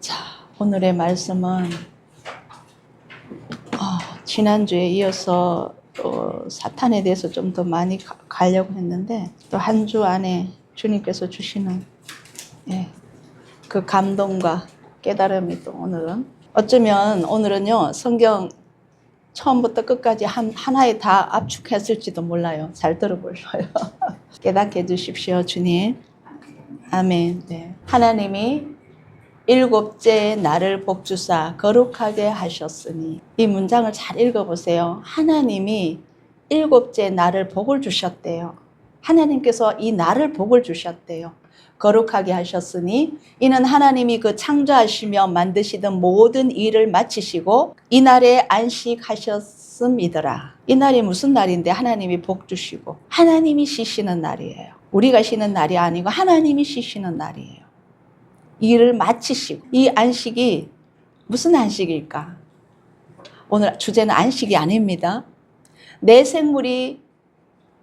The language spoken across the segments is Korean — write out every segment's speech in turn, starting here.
자, 오늘의 말씀은 지난주에 이어서 사탄에 대해서 좀 더 많이 가려고 했는데 또 한 주 안에 주님께서 주시는 그 감동과 깨달음이 또 오늘은 어쩌면 오늘은요 성경 처음부터 끝까지 하나에 다 압축했을지도 몰라요. 잘 들어보셔요. 깨닫게 해주십시오 주님. 아멘. 네. 하나님이 일곱째 날을 복주사 거룩하게 하셨으니, 이 문장을 잘 읽어보세요. 하나님이 일곱째 날을 복을 주셨대요. 하나님께서 이 날을 복을 주셨대요. 거룩하게 하셨으니 이는 하나님이 그 창조하시며 만드시던 모든 일을 마치시고 이 날에 안식하셨음이더라. 이 날이 무슨 날인데 하나님이 복 주시고 하나님이 쉬시는 날이에요. 우리가 쉬는 날이 아니고 하나님이 쉬시는 날이에요. 일을 마치시고, 이 안식이 무슨 안식일까? 오늘 주제는 안식이 아닙니다. 내 생물이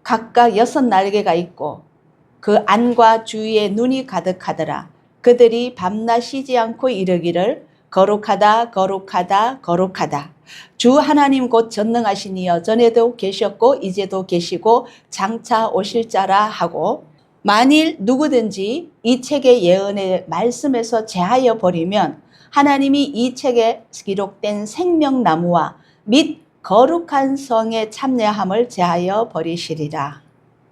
각각 6날개가 있고 그 안과 주위에 눈이 가득하더라. 그들이 밤낮 쉬지 않고 이르기를 거룩하다 거룩하다 거룩하다. 주 하나님 곧 전능하신 이여 전에도 계셨고 이제도 계시고 장차 오실 자라 하고, 만일 누구든지 이 책의 예언의 말씀에서 제하여 버리면 하나님이 이 책에 기록된 생명나무와 및 거룩한 성의 참여함을 제하여 버리시리라.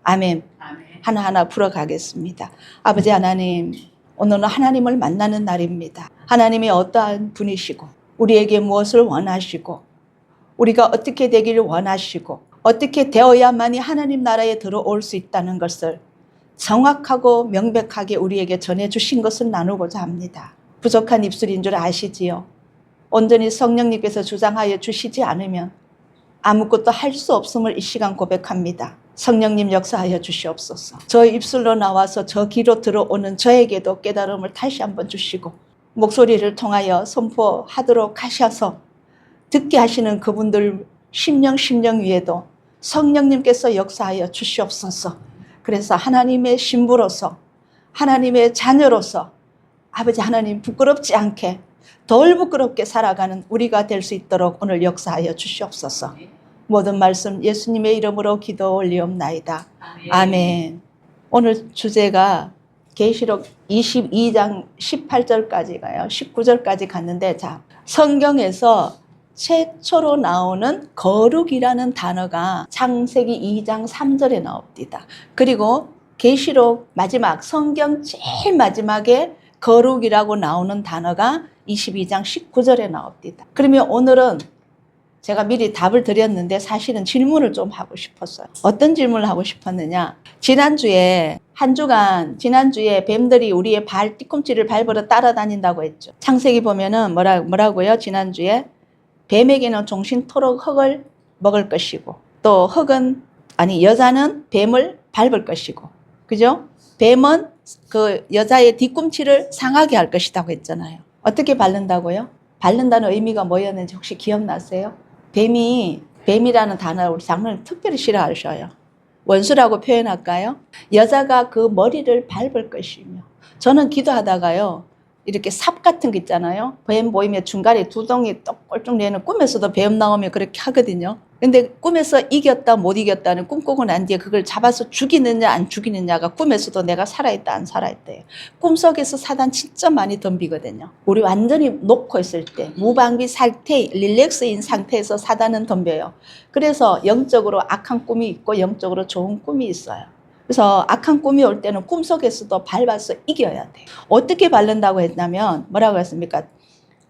아멘. 아멘. 하나하나 풀어가겠습니다. 아버지 하나님, 오늘은 하나님을 만나는 날입니다. 하나님이 어떠한 분이시고 우리에게 무엇을 원하시고 우리가 어떻게 되기를 원하시고 어떻게 되어야만이 하나님 나라에 들어올 수 있다는 것을 정확하고 명백하게 우리에게 전해주신 것을 나누고자 합니다. 부족한 입술인 줄 아시지요? 온전히 성령님께서 주장하여 주시지 않으면 아무것도 할 수 없음을 이 시간 고백합니다. 성령님 역사하여 주시옵소서. 저 입술로 나와서 저 귀로 들어오는 저에게도 깨달음을 다시 한번 주시고 목소리를 통하여 선포하도록 하셔서 듣게 하시는 그분들 심령 위에도 성령님께서 역사하여 주시옵소서. 그래서 하나님의 신부로서 하나님의 자녀로서 아버지 하나님 부끄럽지 않게 덜 부끄럽게 살아가는 우리가 될 수 있도록 오늘 역사하여 주시옵소서. 모든 말씀 예수님의 이름으로 기도 올리옵나이다. 아멘. 오늘 주제가 계시록 22장 18절까지 가요. 19절까지 갔는데, 자, 성경에서 최초로 나오는 거룩이라는 단어가 창세기 2장 3절에 나옵니다. 그리고 계시록 마지막 성경 제일 마지막에 거룩이라고 나오는 단어가 22장 19절에 나옵니다. 그러면 오늘은 제가 미리 답을 드렸는데 사실은 질문을 좀 하고 싶었어요. 어떤 질문을 하고 싶었느냐? 지난주에 한 주간 지난주에 뱀들이 우리의 발 뒤꿈치를 밟으러 따라다닌다고 했죠. 창세기 보면은 뭐라고요? 지난주에 뱀에게는 종신토록 흙을 먹을 것이고 또 여자는 뱀을 밟을 것이고, 그죠? 뱀은 그 여자의 뒤꿈치를 상하게 할 것이라고 했잖아요. 어떻게 밟는다고요? 밟는다는 의미가 뭐였는지 혹시 기억나세요? 뱀이라는 단어를 우리 장로님 특별히 싫어하셔요. 원수라고 표현할까요? 여자가 그 머리를 밟을 것이며, 저는 기도하다가요 이렇게 삽 같은 거 있잖아요. 뱀 보이면 중간에 두덩이 꼴쭉 내는, 꿈에서도 뱀 나오면 그렇게 하거든요. 근데 꿈에서 이겼다 못 이겼다는, 꿈꾸고 난 뒤에 그걸 잡아서 죽이느냐 안 죽이느냐가 꿈에서도 내가 살아있다 안 살아있다예요. 꿈속에서 사단 진짜 많이 덤비거든요. 우리 완전히 놓고 있을 때 무방비 상태, 릴렉스인 상태에서 사단은 덤벼요. 그래서 영적으로 악한 꿈이 있고 영적으로 좋은 꿈이 있어요. 그래서 악한 꿈이 올 때는 꿈속에서도 밟아서 이겨야 돼요. 어떻게 밟는다고 했냐면 뭐라고 했습니까?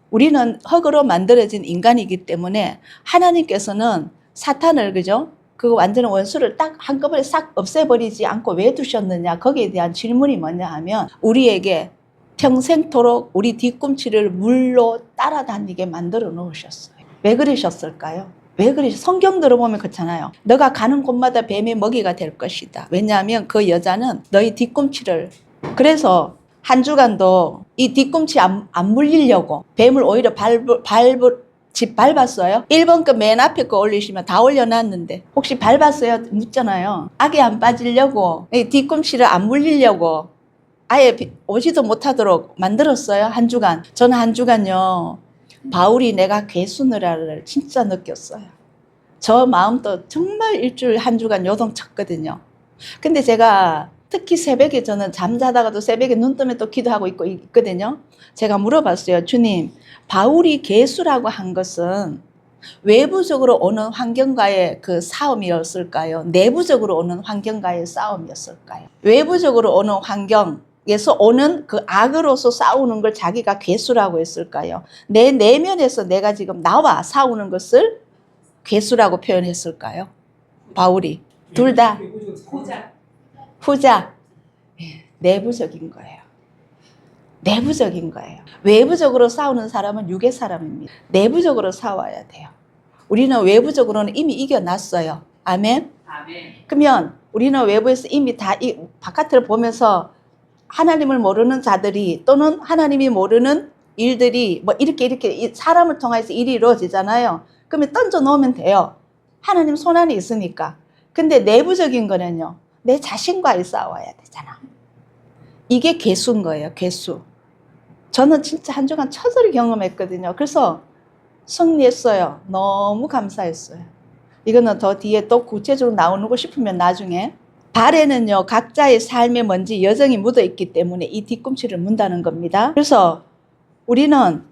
우리는 흙으로 만들어진 인간이기 때문에 하나님께서는 사탄을, 그죠? 그 완전한 원수를 딱 한꺼번에 싹 없애버리지 않고 왜 두셨느냐? 거기에 대한 질문이 뭐냐 하면, 우리에게 평생토록 우리 뒤꿈치를 물로 따라다니게 만들어 놓으셨어요. 왜 그러셨을까요? 성경 들어보면 그렇잖아요. 너가 가는 곳마다 뱀의 먹이가 될 것이다. 왜냐하면 그 여자는 너희 뒤꿈치를, 그래서 한 주간도 이 뒤꿈치 안 물리려고 뱀을 오히려 밟았어요. 1번 거 맨 앞에 거 올리시면 다 올려놨는데 혹시 밟았어요? 묻잖아요. 악에 안 빠지려고, 뒤꿈치를 안 물리려고 아예 오지도 못하도록 만들었어요. 한 주간. 저는 한 주간요. 바울이 내가 괴수느라를 진짜 느꼈어요. 저 마음도 정말 일주일 한 주간 요동쳤거든요. 근데 제가 특히 새벽에 저는 잠자다가도 새벽에 눈 뜨면 또 기도하고 있거든요. 제가 물어봤어요. 주님, 바울이 괴수라고 한 것은 외부적으로 오는 환경과의 그 싸움이었을까요? 내부적으로 오는 환경과의 싸움이었을까요? 외부적으로 오는 환경에서 오는 그 악으로서 싸우는 걸 자기가 괴수라고 했을까요? 내 내면에서 내가 지금 나와 싸우는 것을 괴수라고 표현했을까요? 바울이. 둘 다. 후자. 내부적인 거예요. 내부적인 거예요. 외부적으로 싸우는 사람은 육의 사람입니다. 내부적으로 싸워야 돼요. 우리는 외부적으로는 이미 이겨놨어요. 아멘? 아멘. 그러면 우리는 외부에서 이미 다 바깥을 보면서 하나님을 모르는 자들이 또는 하나님이 모르는 일들이 뭐 이렇게 사람을 통해서 일이 이루어지잖아요. 그러면 던져 놓으면 돼요. 하나님 손안에 있으니까. 근데 내부적인 거는요. 내 자신과의 싸워야 되잖아. 이게 괴수인 거예요. 괴수. 저는 진짜 한 주간 처절히 경험했거든요. 그래서 승리했어요. 너무 감사했어요. 이거는 더 뒤에 또 구체적으로 나오고 싶으면 나중에. 발에는요. 각자의 삶의 먼지 여정이 묻어있기 때문에 이 뒤꿈치를 문다는 겁니다. 그래서 우리는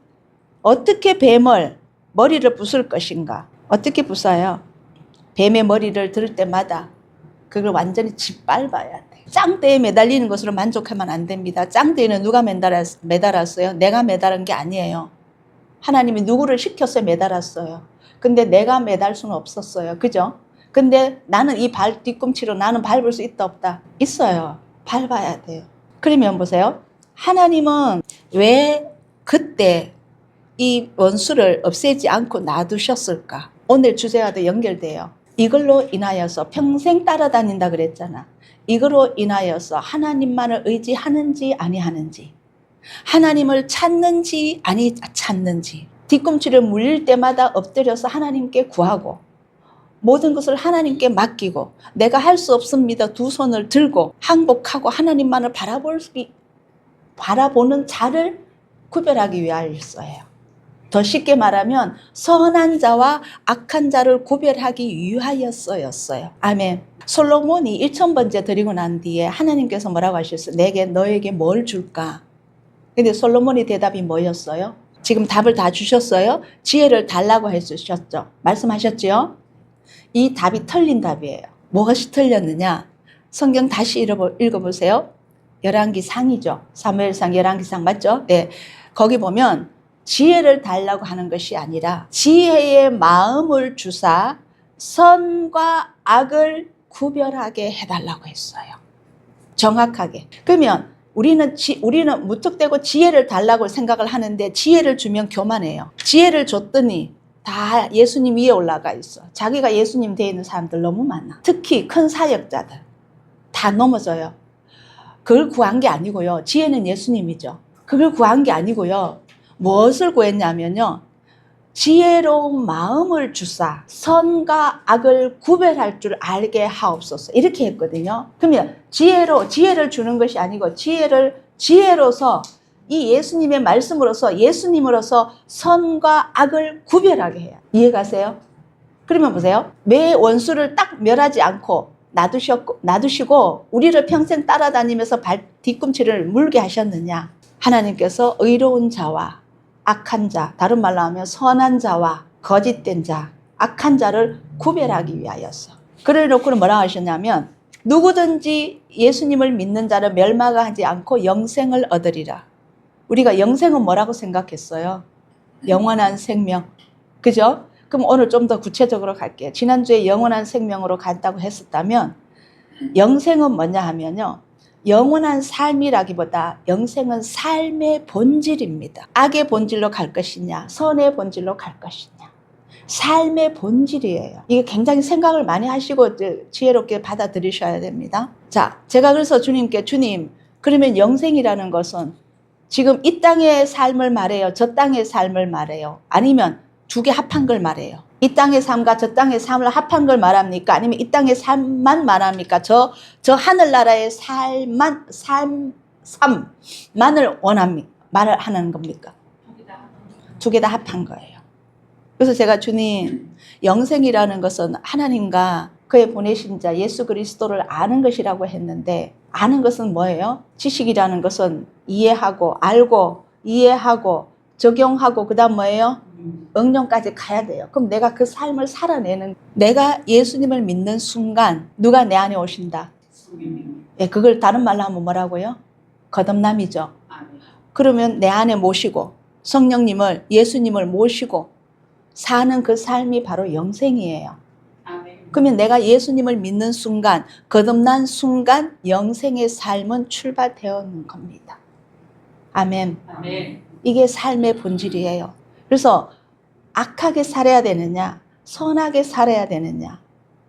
어떻게 뱀을 머리를 부술 것인가. 어떻게 부숴요? 뱀의 머리를 들 때마다 그걸 완전히 짓밟아야 돼. 짱대에 매달리는 것으로 만족하면 안 됩니다. 짱대에는 누가 매달았어요? 내가 매달은 게 아니에요. 하나님이 누구를 시켜서 매달았어요. 근데 내가 매달 수는 없었어요. 그죠? 근데 나는 이 뒤꿈치로 나는 밟을 수 있다 없다? 있어요. 밟아야 돼요. 그러면 보세요. 하나님은 왜 그때 이 원수를 없애지 않고 놔두셨을까? 오늘 주제와도 연결돼요. 이걸로 인하여서 평생 따라다닌다 그랬잖아. 이걸로 인하여서 하나님만을 의지하는지 아니하는지, 하나님을 찾는지 아니 찾는지, 뒤꿈치를 물릴 때마다 엎드려서 하나님께 구하고 모든 것을 하나님께 맡기고 내가 할 수 없습니다. 두 손을 들고 항복하고 하나님만을 바라보는 자를 구별하기 위하여서예요. 더 쉽게 말하면 선한 자와 악한 자를 구별하기 위하여서였어요. 아멘. 솔로몬이 1000번째 드리고 난 뒤에 하나님께서 뭐라고 하셨어요? 너에게 뭘 줄까? 근데 솔로몬의 대답이 뭐였어요? 지금 답을 다 주셨어요? 지혜를 달라고 해주셨죠? 말씀하셨죠? 이 답이 틀린 답이에요. 무엇이 틀렸느냐? 성경 다시 읽어보세요. 열왕기상이죠. 사무엘상 열왕기상 맞죠? 네. 거기 보면 지혜를 달라고 하는 것이 아니라 지혜의 마음을 주사 선과 악을 구별하게 해달라고 했어요. 정확하게. 그러면 우리는 무턱대고 지혜를 달라고 생각을 하는데 지혜를 주면 교만해요. 지혜를 줬더니 다 예수님 위에 올라가 있어. 자기가 예수님 되어 있는 사람들 너무 많아. 특히 큰 사역자들 다 넘어져요. 그걸 구한 게 아니고요. 지혜는 예수님이죠. 그걸 구한 게 아니고요. 무엇을 구했냐면요. 지혜로운 마음을 주사 선과 악을 구별할 줄 알게 하옵소서. 이렇게 했거든요. 그러면 지혜를 주는 것이 아니고 지혜로서 이 예수님의 말씀으로서 예수님으로서 선과 악을 구별하게 해요. 이해가세요? 그러면 보세요. 왜 원수를 딱 멸하지 않고 놔두시고 우리를 평생 따라다니면서 뒤꿈치를 물게 하셨느냐? 하나님께서 의로운 자와 악한 자, 다른 말로 하면 선한 자와 거짓된 자, 악한 자를 구별하기 위하여서. 그래 놓고는 뭐라고 하셨냐면 누구든지 예수님을 믿는 자를 멸망하지 않고 영생을 얻으리라. 우리가 영생은 뭐라고 생각했어요? 영원한 생명. 그죠? 그럼 오늘 좀 더 구체적으로 갈게요. 지난주에 영원한 생명으로 간다고 했었다면 영생은 뭐냐 하면요. 영원한 삶이라기보다 영생은 삶의 본질입니다. 악의 본질로 갈 것이냐, 선의 본질로 갈 것이냐. 삶의 본질이에요. 이게 굉장히 생각을 많이 하시고 지혜롭게 받아들이셔야 됩니다. 자, 제가 그래서 주님께 주님, 그러면 영생이라는 것은 지금 이 땅의 삶을 말해요? 저 땅의 삶을 말해요? 아니면 두 개 합한 걸 말해요? 이 땅의 삶과 저 땅의 삶을 합한 걸 말합니까? 아니면 이 땅의 삶만 말합니까? 저 하늘나라의 삶 삶만을 원합니까? 말을 하는 겁니까? 두 개 다 합한 거예요. 그래서 제가 주님, 영생이라는 것은 하나님과 그의 보내신 자 예수 그리스도를 아는 것이라고 했는데, 아는 것은 뭐예요? 지식이라는 것은 이해하고 알고 이해하고 적용하고 그 다음 뭐예요? 응용까지 가야 돼요. 그럼 내가 그 삶을 살아내는, 내가 예수님을 믿는 순간 누가 내 안에 오신다? 예, 그걸 다른 말로 하면 뭐라고요? 거듭남이죠. 그러면 내 안에 모시고 성령님을, 예수님을 모시고 사는 그 삶이 바로 영생이에요. 그러면 내가 예수님을 믿는 순간, 거듭난 순간 영생의 삶은 출발되었는 겁니다. 아멘. 이게 삶의 본질이에요. 그래서 악하게 살아야 되느냐, 선하게 살아야 되느냐,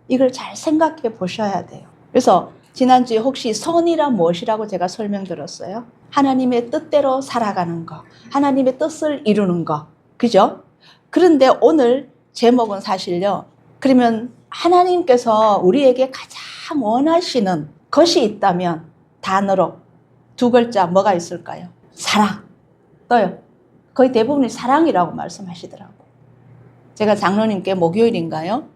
이걸 잘 생각해 보셔야 돼요. 그래서 지난주에 혹시 선이란 무엇이라고 제가 설명드렸어요? 하나님의 뜻대로 살아가는 거, 하나님의 뜻을 이루는 거, 그죠? 그런데 오늘 제목은 사실요, 그러면 하나님께서 우리에게 가장 원하시는 것이 있다면 단어로 두 글자 뭐가 있을까요? 사랑. 또요, 거의 대부분이 사랑이라고 말씀하시더라고요. 제가 장로님께 목요일인가요?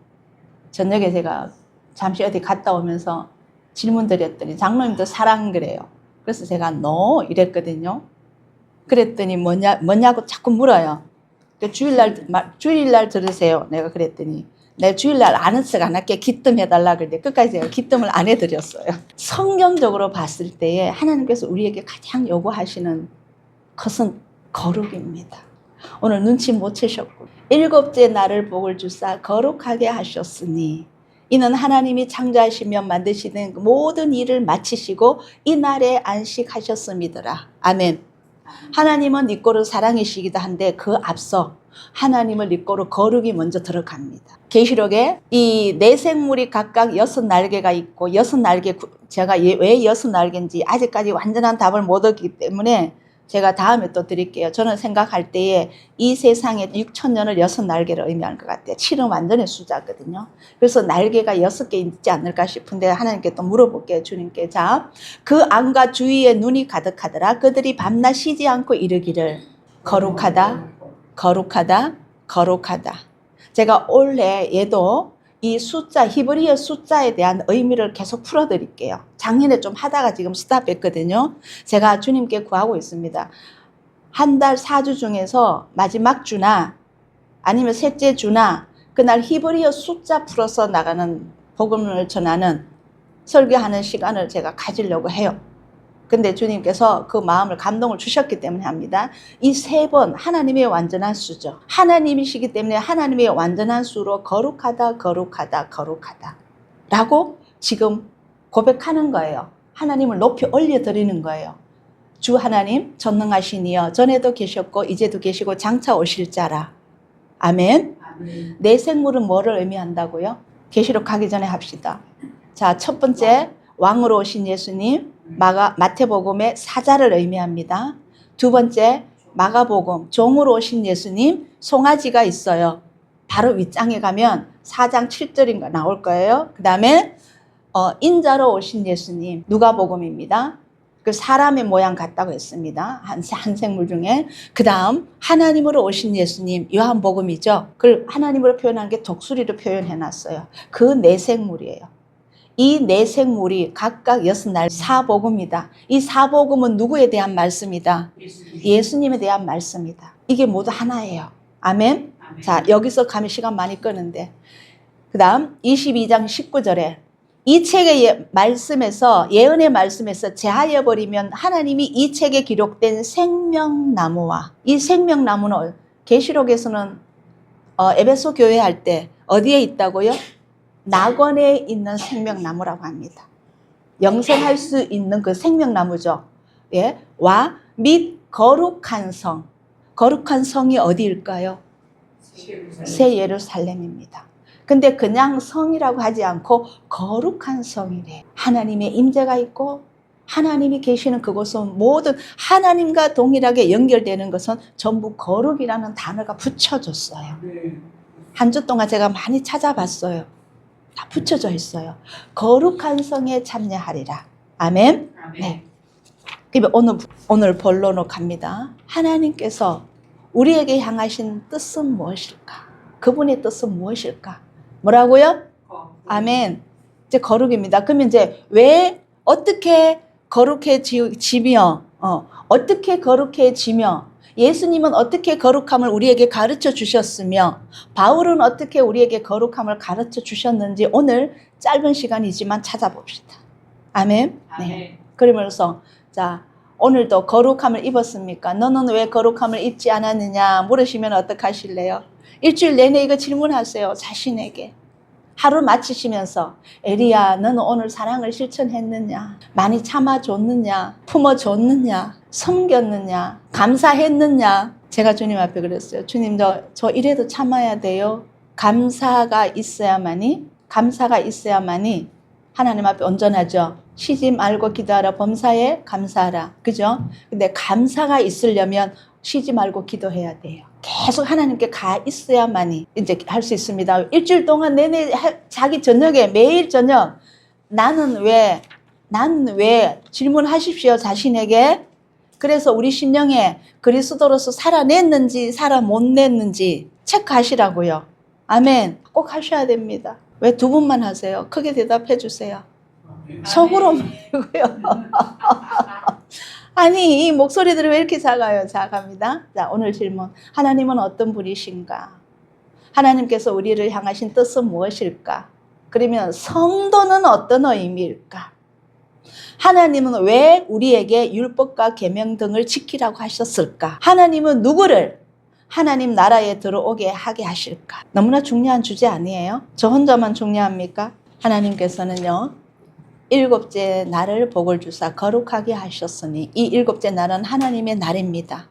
저녁에 제가 잠시 어디 갔다 오면서 질문 드렸더니 장로님도 사랑 그래요. 그래서 제가 no 이랬거든요. 그랬더니 뭐냐고 자꾸 물어요. 주일날 들으세요. 내가 그랬더니 내 주일날 아는 척 안 할게, 기뜸해달라 그랬는데 끝까지 제가 기뜸을 안 해드렸어요. 성경적으로 봤을 때에 하나님께서 우리에게 가장 요구하시는 것은 거룩입니다. 오늘 눈치 못 채셨고, 일곱째 날을 복을 주사 거룩하게 하셨으니 이는 하나님이 창조하시며 만드시는 모든 일을 마치시고 이 날에 안식하셨음이더라. 아멘. 하나님은 이꼬르 사랑이시기도 한데 그 앞서 하나님을 이꼬르 거룩이 먼저 들어갑니다. 계시록에 이 네 생물이 각각 6날개가 있고 6날개, 제가 왜 6날개인지 아직까지 완전한 답을 못 얻기 때문에 제가 다음에 또 드릴게요. 저는 생각할 때에 이 세상에 6,000년을 6날개를 의미하는 것 같아요. 7은 완전히 숫자거든요. 그래서 날개가 6개 있지 않을까 싶은데 하나님께 또 물어볼게요. 주님께. 자, 그 안과 주위에 눈이 가득하더라. 그들이 밤낮 쉬지 않고 이르기를 거룩하다, 거룩하다, 거룩하다. 제가 올해 얘도 이 숫자, 히브리어 숫자에 대한 의미를 계속 풀어드릴게요. 작년에 좀 하다가 지금 스탑했거든요. 제가 주님께 구하고 있습니다. 한 달 4주 중에서 마지막 주나 아니면 셋째 주나 그날 히브리어 숫자 풀어서 나가는, 복음을 전하는, 설교하는 시간을 제가 가지려고 해요. 근데 주님께서 그 마음을, 감동을 주셨기 때문에 합니다. 이 3번 하나님의 완전한 수죠. 하나님이시기 때문에 하나님의 완전한 수로 거룩하다, 거룩하다, 거룩하다 라고 지금 고백하는 거예요. 하나님을 높이 올려드리는 거예요. 주 하나님 전능하신 이여, 전에도 계셨고 이제도 계시고 장차 오실 자라. 아멘. 내 생물은 뭐를 의미한다고요? 계시록 가기 전에 합시다. 자, 첫 번째, 왕으로 오신 예수님, 마태복음의 사자를 의미합니다. 두 번째, 마가복음, 종으로 오신 예수님, 송아지가 있어요. 바로 윗장에 가면 4장 7절인가 나올 거예요. 그 다음에 인자로 오신 예수님, 누가복음입니다. 그 사람의 모양 같다고 했습니다. 한 생물 중에. 그 다음 하나님으로 오신 예수님, 요한복음이죠. 그걸 하나님으로 표현한 게 독수리로 표현해놨어요. 그 네 생물이에요. 이 네 생물이 각각 6날 사복음이다. 이 사복음은 누구에 대한 말씀이다? 예수님에 대한 말씀이다. 이게 모두 하나예요. 아멘. 자, 여기서 가면 시간 많이 끄는데, 그 다음 22장 19절에 이 책의 말씀에서, 예언의 말씀에서 제하여버리면 하나님이 이 책에 기록된 생명나무와, 이 생명나무는 계시록에서는 에베소 교회 할 때 어디에 있다고요? 낙원에 있는 생명나무라고 합니다. 영생할 수 있는 그 생명나무죠. 예, 와 및 거룩한 성. 거룩한 성이 어디일까요? 새 예루살렘입니다. 근데 그냥 성이라고 하지 않고 거룩한 성이래. 하나님의 임재가 있고 하나님이 계시는 그곳은 모든 하나님과 동일하게 연결되는 것은 전부 거룩이라는 단어가 붙여졌어요. 한 주 동안 제가 많이 찾아봤어요. 다 붙여져 있어요. 거룩한 성에 참여하리라. 아멘. 네. 오늘 본론으로 갑니다. 하나님께서 우리에게 향하신 뜻은 무엇일까? 그분의 뜻은 무엇일까? 뭐라고요? 아멘. 이제 거룩입니다. 그러면 이제 왜 어떻게 거룩해지며 어떻게 거룩해지며 예수님은 어떻게 거룩함을 우리에게 가르쳐 주셨으며 바울은 어떻게 우리에게 거룩함을 가르쳐 주셨는지 오늘 짧은 시간이지만 찾아봅시다. 아멘. 네. 그러면서 자, 오늘도 거룩함을 입었습니까? 너는 왜 거룩함을 입지 않았느냐 물으시면 어떡하실래요? 일주일 내내 이거 질문하세요. 자신에게. 하루 마치시면서 에리야 너는 오늘 사랑을 실천했느냐? 많이 참아줬느냐? 품어줬느냐? 섬겼느냐? 감사했느냐? 제가 주님 앞에 그랬어요. 주님 저 이래도 참아야 돼요. 감사가 있어야만이 하나님 앞에 온전하죠. 쉬지 말고 기도하라. 범사에 감사하라. 그죠? 근데 감사가 있으려면 쉬지 말고 기도해야 돼요. 계속 하나님께 가 있어야만이 이제 할 수 있습니다. 일주일 동안 내내 자기 저녁에 매일 저녁 나는 왜 질문하십시오. 자신에게. 그래서 우리 심령에 그리스도로서 살아냈는지 살아 못 냈는지 체크하시라고요. 아멘. 꼭 하셔야 됩니다. 왜 두 분만 하세요? 크게 대답해 주세요. 속으로 말고요. 아니 이 목소리들이 왜 이렇게 작아요? 작합니다. 자, 오늘 질문. 하나님은 어떤 분이신가? 하나님께서 우리를 향하신 뜻은 무엇일까? 그러면 성도는 어떤 의미일까? 하나님은 왜 우리에게 율법과 계명 등을 지키라고 하셨을까? 하나님은 누구를 하나님 나라에 들어오게 하게 하실까? 너무나 중요한 주제 아니에요? 저 혼자만 중요합니까? 하나님께서는요. 일곱째 날을 복을 주사 거룩하게 하셨으니 이 일곱째 날은 하나님의 날입니다.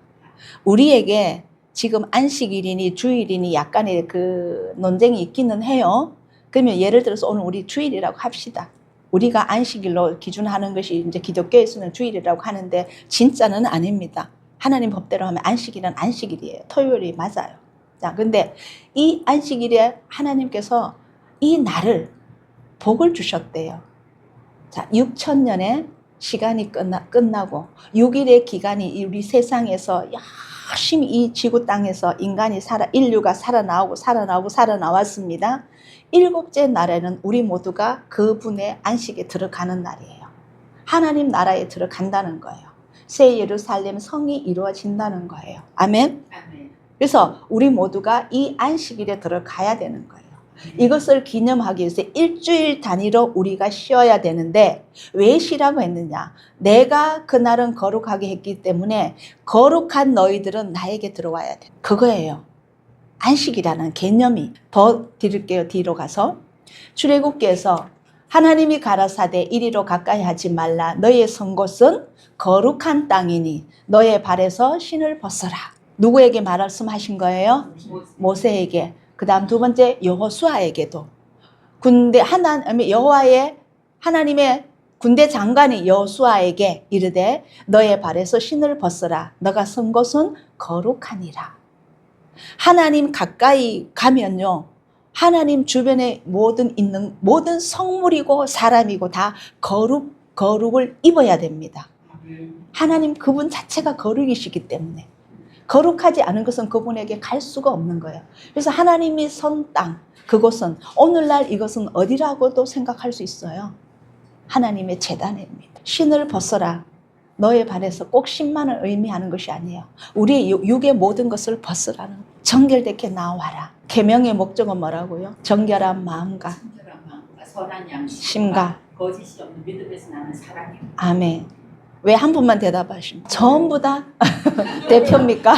우리에게 지금 안식일이니 주일이니 약간의 그 논쟁이 있기는 해요. 그러면 예를 들어서 오늘 우리 주일이라고 합시다. 우리가 안식일로 기준하는 것이 이제 기독교에서는 주일이라고 하는데 진짜는 아닙니다. 하나님 법대로 하면 안식일은 안식일이에요. 토요일이 맞아요. 자, 근데 이 안식일에 하나님께서 이 날을 복을 주셨대요. 자, 6,000년의 시간이 끝나고 6일의 기간이 우리 세상에서 열심히 이 지구 땅에서 인류가 살아나왔습니다. 일곱째 날에는 우리 모두가 그분의 안식에 들어가는 날이에요. 하나님 나라에 들어간다는 거예요. 새 예루살렘 성이 이루어진다는 거예요. 아멘? 그래서 우리 모두가 이 안식일에 들어가야 되는 거예요. 이것을 기념하기 위해서 일주일 단위로 우리가 쉬어야 되는데 왜 쉬라고 했느냐? 내가 그날은 거룩하게 했기 때문에 거룩한 너희들은 나에게 들어와야 돼. 그거예요. 안식이라는 개념이. 더 드릴게요. 뒤로 가서. 출애굽기에서 하나님이 가라사대 이리로 가까이 하지 말라. 너의 선 곳은 거룩한 땅이니 너의 발에서 신을 벗어라. 누구에게 말씀하신 거예요? 모세에게. 그 다음 두 번째 여호수아에게도. 하나님의 군대 장관이 여호수아에게 이르되 너의 발에서 신을 벗어라. 너가 선 곳은 거룩하니라. 하나님 가까이 가면요. 하나님 주변에 있는 모든 성물이고 사람이고 다 거룩을 입어야 됩니다. 하나님 그분 자체가 거룩이시기 때문에. 거룩하지 않은 것은 그분에게 갈 수가 없는 거예요. 그래서 하나님이 선 땅, 그곳은 오늘날 이것은 어디라고도 생각할 수 있어요. 하나님의 제단입니다. 신을 벗어라. 너의 발에서 꼭 신만을 의미하는 것이 아니에요. 우리의 육의 모든 것을 벗으라는 거예요. 정결되게 나와라. 계명의 목적은 뭐라고요? 정결한 마음과 선한 양심과 거짓이 없는 믿음에서 나는 사랑입니다. 아멘. 왜 한 분만 대답하십니까? 전부 다 대표입니까?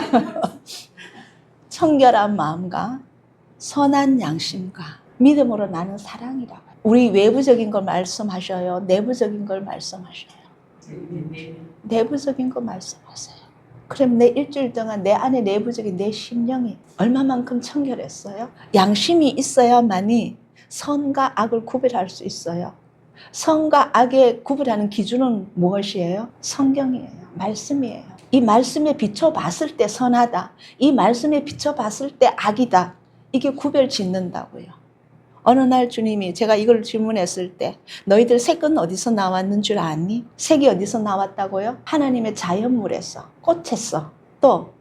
청결한 마음과 선한 양심과 믿음으로 나는 사랑이라고. 우리 외부적인 걸 말씀하셔요? 내부적인 걸 말씀하셔요? 내부적인 거 말씀하세요. 그럼 내 일주일 동안 내 안에 내부적인 내 심령이 얼마만큼 청결했어요? 양심이 있어야만이 선과 악을 구별할 수 있어요. 선과 악의 구별하는 기준은 무엇이에요? 성경이에요. 말씀이에요. 이 말씀에 비춰봤을 때 선하다. 이 말씀에 비춰봤을 때 악이다. 이게 구별 짓는다고요. 어느 날 주님이 제가 이걸 질문했을 때 너희들 색은 어디서 나왔는 줄 아니? 색이 어디서 나왔다고요? 하나님의 자연물에서, 꽃에서, 또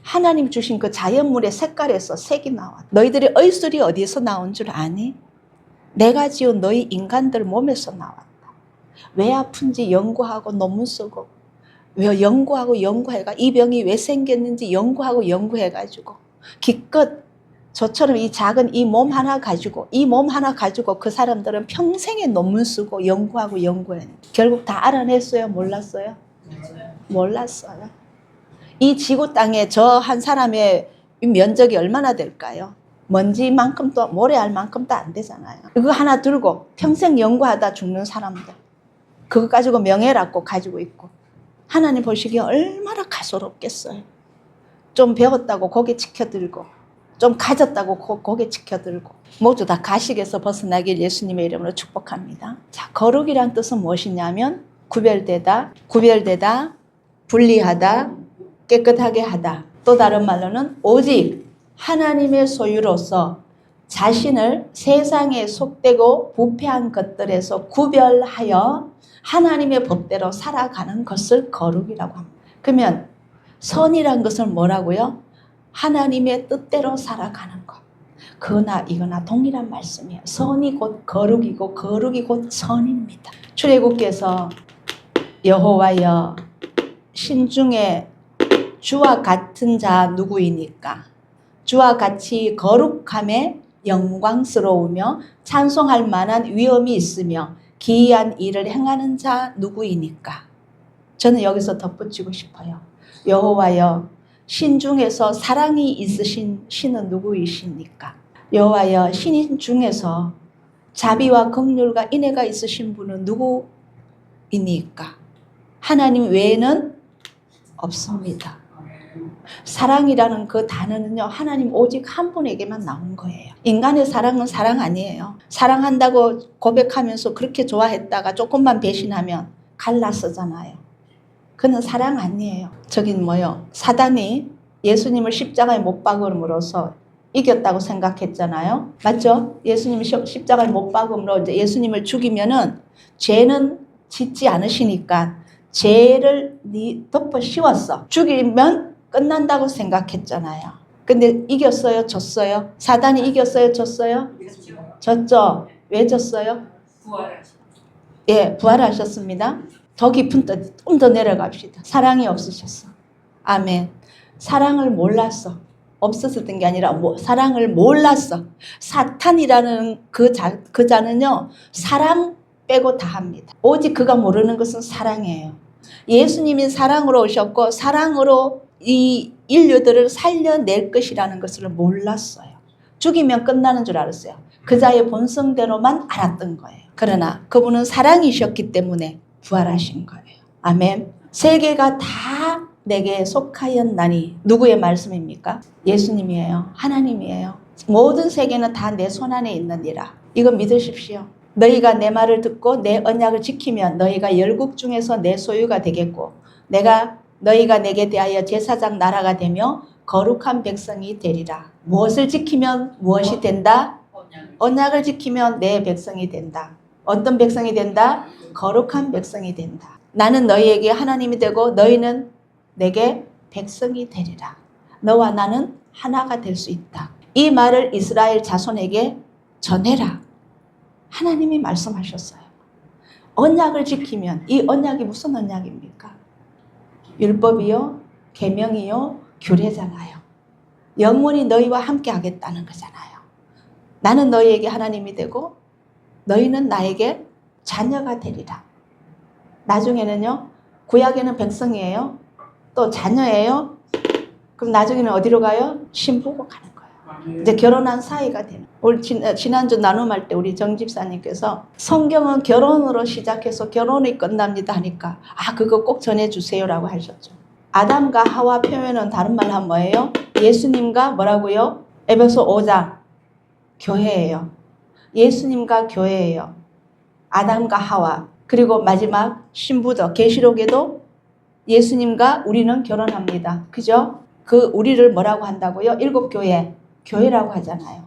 하나님 주신 그 자연물의 색깔에서 색이 나와. 너희들의 의술이 어디서 나온 줄 아니? 내가 지은 너희 인간들 몸에서 나왔다. 왜 아픈지 연구하고 논문 쓰고, 왜 연구해가 이 병이 왜 생겼는지 연구해가지고 기껏 저처럼 이 작은 이 몸 하나 가지고 그 사람들은 평생에 논문 쓰고 연구해. 결국 다 알아냈어요? 몰랐어요? 몰랐어요. 이 지구 땅에 저 한 사람의 면적이 얼마나 될까요? 먼지만큼도 모래알만큼도 안 되잖아요. 그거 하나 들고 평생 연구하다 죽는 사람들, 그거 가지고 명예라고 가지고 있고, 하나님 보시기에 얼마나 가소롭겠어요. 좀 배웠다고 고개 치켜들고, 좀 가졌다고 고개 치켜들고, 모두 다 가식에서 벗어나길 예수님의 이름으로 축복합니다. 자, 거룩이란 뜻은 무엇이냐면 구별되다, 분리하다, 깨끗하게 하다. 또 다른 말로는 오직 하나님의 소유로서 자신을 세상에 속되고 부패한 것들에서 구별하여 하나님의 법대로 살아가는 것을 거룩이라고 합니다. 그러면 선이란 것은 뭐라고요? 하나님의 뜻대로 살아가는 것. 그거나 이거나 동일한 말씀이에요. 선이 곧 거룩이고 거룩이 곧 선입니다. 출애굽기에서 여호와여 신중에 주와 같은 자 누구이니까? 주와 같이 거룩함에 영광스러우며 찬송할 만한 위엄이 있으며 기이한 일을 행하는 자 누구이니까? 저는 여기서 덧붙이고 싶어요. 여호와여 신 중에서 사랑이 있으신 신은 누구이십니까? 여호와여 신 중에서 자비와 긍휼과 인애가 있으신 분은 누구이니까? 하나님 외에는 없습니다. 사랑이라는 그 단어는요, 하나님 오직 한 분에게만 나온 거예요. 인간의 사랑은 사랑 아니에요. 사랑한다고 고백하면서 그렇게 좋아했다가 조금만 배신하면 갈라서잖아요. 그는 사랑 아니에요. 저긴 뭐요? 사단이 예수님을 십자가에 못 박음으로써 이겼다고 생각했잖아요. 맞죠? 예수님이 십자가에 못 박음으로 이제 예수님을 죽이면은 죄는 짓지 않으시니까 죄를 덮어 씌웠어. 죽이면 끝난다고 생각했잖아요. 근데 이겼어요? 졌어요? 사단이 이겼어요? 졌어요? 졌죠? 왜 졌어요? 예, 부활하셨습니다. 더 깊은 뜻, 좀 더 내려갑시다. 사랑이 없으셨어. 아멘. 사랑을 몰랐어. 없었던 게 아니라 사랑을 몰랐어. 사탄이라는 그 자는요, 사랑 빼고 다 합니다. 오직 그가 모르는 것은 사랑이에요. 예수님이 사랑으로 오셨고 사랑으로 이 인류들을 살려낼 것이라는 것을 몰랐어요. 죽이면 끝나는 줄 알았어요. 그자의 본성대로만 알았던 거예요. 그러나 그분은 사랑이셨기 때문에 부활하신 거예요. 아멘. 세계가 다 내게 속하였나니 누구의 말씀입니까? 예수님이에요. 하나님이에요. 모든 세계는 다 내 손안에 있느니라. 이거 믿으십시오. 너희가 내 말을 듣고 내 언약을 지키면 너희가 열국 중에서 내 소유가 되겠고 너희가 내게 대하여 제사장 나라가 되며 거룩한 백성이 되리라. 무엇을 지키면 무엇이 된다? 언약을 지키면 내 백성이 된다. 어떤 백성이 된다? 거룩한 백성이 된다. 나는 너희에게 하나님이 되고 너희는 내게 백성이 되리라. 너와 나는 하나가 될 수 있다. 이 말을 이스라엘 자손에게 전해라. 하나님이 말씀하셨어요. 언약을 지키면 이 언약이 무슨 언약입니까? 율법이요, 계명이요, 규례잖아요. 영원히 너희와 함께 하겠다는 거잖아요. 나는 너희에게 하나님이 되고 너희는 나에게 자녀가 되리라. 나중에는요, 구약에는 백성이에요. 또 자녀예요. 그럼 나중에는 어디로 가요? 신부고 가는 거예요. 이제 결혼한 사이가 되는. 우리 지난주 나눔할 때 우리 정 집사님께서 성경은 결혼으로 시작해서 결혼이 끝납니다 하니까 그거 꼭 전해주세요라고 하셨죠. 아담과 하와 표현은 다른 말로 하면 뭐예요? 예수님과 뭐라고요? 에베소 5장 교회예요. 예수님과 교회예요. 아담과 하와. 그리고 마지막 신부죠. 계시록에도 예수님과 우리는 결혼합니다. 그죠? 그 우리를 뭐라고 한다고요? 일곱 교회라고 하잖아요.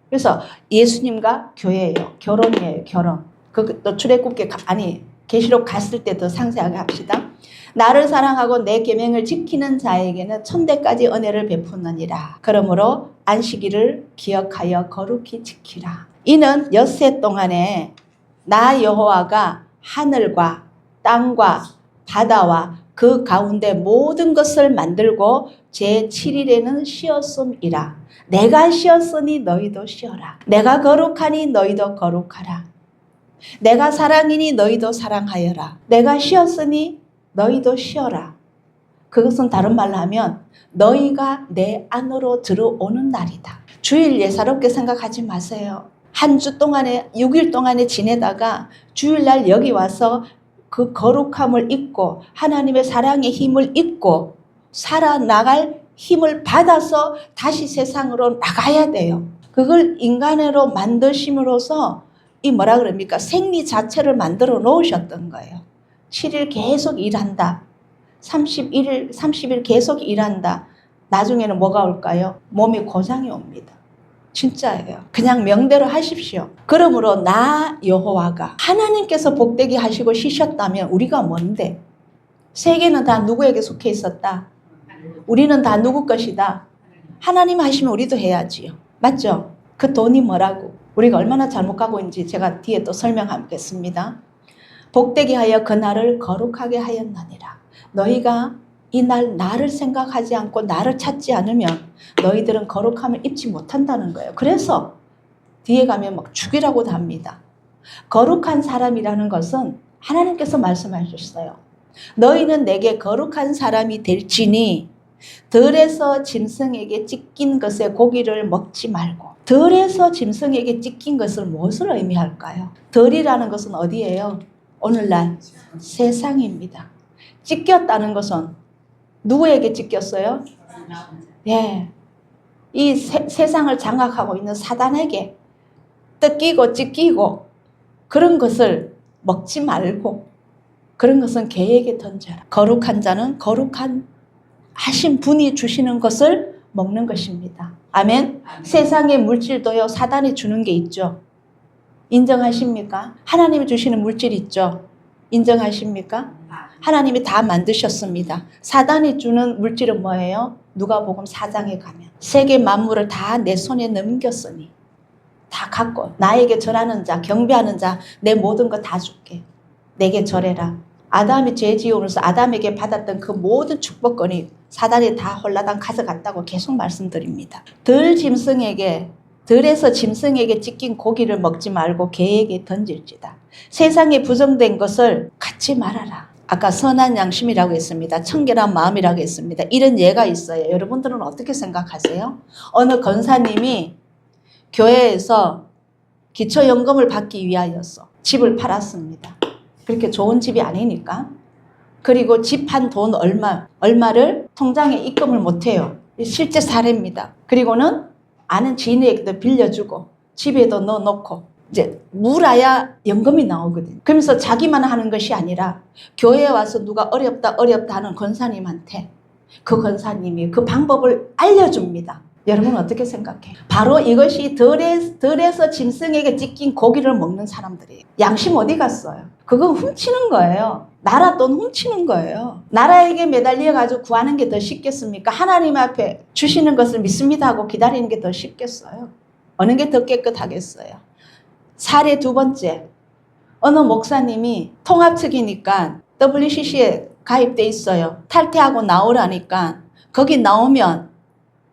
그래서 예수님과 교회예요. 결혼이에요. 결혼. 그또 출애굽기 아니 계시록 갔을 때 더 상세하게 합시다. 나를 사랑하고 내 계명을 지키는 자에게는 천대까지 은혜를 베푸느니라. 그러므로 안식일을 기억하여 거룩히 지키라. 이는 엿새 동안에 나 여호와가 하늘과 땅과 바다와 그 가운데 모든 것을 만들고 제7일에는 쉬었음이라. 내가 쉬었으니 너희도 쉬어라. 내가 거룩하니 너희도 거룩하라. 내가 사랑이니 너희도 사랑하여라. 내가 쉬었으니 너희도 쉬어라. 그것은 다른 말로 하면 너희가 내 안으로 들어오는 날이다. 주일 예사롭게 생각하지 마세요. 한 주 동안에 6일 동안에 지내다가 주일날 여기 와서 그 거룩함을 잊고 하나님의 사랑의 힘을 잊고 살아나갈 힘을 받아서 다시 세상으로 나가야 돼요. 그걸 인간으로 만드심으로써 이 뭐라 그럽니까? 생리 자체를 만들어 놓으셨던 거예요. 7일 계속 일한다. 30일 계속 일한다. 나중에는 뭐가 올까요? 몸에 고장이 옵니다. 진짜예요. 그냥 명대로 하십시오. 그러므로 나 여호와가 하나님께서 복되게 하시고 쉬셨다면 우리가 뭔데? 세계는 다 누구에게 속해 있었다? 우리는 다 누구 것이다? 하나님 하시면 우리도 해야지요. 맞죠? 그 돈이 뭐라고? 우리가 얼마나 잘못 가고 있는지 제가 뒤에 또 설명하겠습니다. 복되게 하여 그날을 거룩하게 하였느니라. 너희가 이날 나를 생각하지 않고 나를 찾지 않으면 너희들은 거룩함을 입지 못한다는 거예요. 그래서 뒤에 가면 막 죽이라고도 합니다. 거룩한 사람이라는 것은 하나님께서 말씀하셨어요. 너희는 내게 거룩한 사람이 될지니 들에서 짐승에게 찢긴 것의 고기를 먹지 말고. 들에서 짐승에게 찢긴 것을 무엇을 의미할까요? 들이라는 것은 어디예요? 오늘날 세상입니다. 찢겼다는 것은 누구에게 찢겼어요? 예. 이 세상을 장악하고 있는 사단에게 뜯기고 찢기고 그런 것을 먹지 말고 그런 것은 개에게 던져라. 거룩한 자는 거룩한 하신 분이 주시는 것을 먹는 것입니다. 아멘. 세상의 물질도요 사단이 주는 게 있죠. 인정하십니까? 하나님이 주시는 물질 있죠. 인정하십니까? 하나님이 다 만드셨습니다. 사단이 주는 물질은 뭐예요? 누가복음 4장에 가면 세계 만물을 다 내 손에 넘겼으니 다 갖고 나에게 절하는 자 경배하는 자 내 모든 거 다 줄게. 내게 절해라. 아담이 죄 지으면서 아담에게 받았던 그 모든 축복권이 사단이 다 홀라당 가져갔다고 계속 말씀드립니다. 들에서 짐승에게 찢긴 고기를 먹지 말고 개에게 던질지다. 세상에 부정된 것을 갖지 말아라. 아까 선한 양심이라고 했습니다. 청결한 마음이라고 했습니다. 이런 예가 있어요. 여러분들은 어떻게 생각하세요? 어느 권사님이 교회에서 기초연금을 받기 위하여서 집을 팔았습니다. 그렇게 좋은 집이 아니니까. 그리고 집 한 돈 얼마를 통장에 입금을 못해요. 실제 사례입니다. 그리고는 아는 지인에게도 빌려주고 집에도 넣어놓고 이제 물어야 연금이 나오거든요. 그러면서 자기만 하는 것이 아니라 교회에 와서 누가 어렵다 하는 권사님한테 그 권사님이 그 방법을 알려줍니다. 여러분 어떻게 생각해요? 바로 이것이 들에서 짐승에게 찢긴 고기를 먹는 사람들이에요. 양심 어디 갔어요? 그건 훔치는 거예요. 나라 돈 훔치는 거예요. 나라에게 매달려 가지고 구하는 게 더 쉽겠습니까? 하나님 앞에 주시는 것을 믿습니다 하고 기다리는 게 더 쉽겠어요? 어느 게 더 깨끗하겠어요? 사례 두 번째, 어느 목사님이 통합 측이니까 WCC에 가입돼 있어요. 탈퇴하고 나오라니까 거기 나오면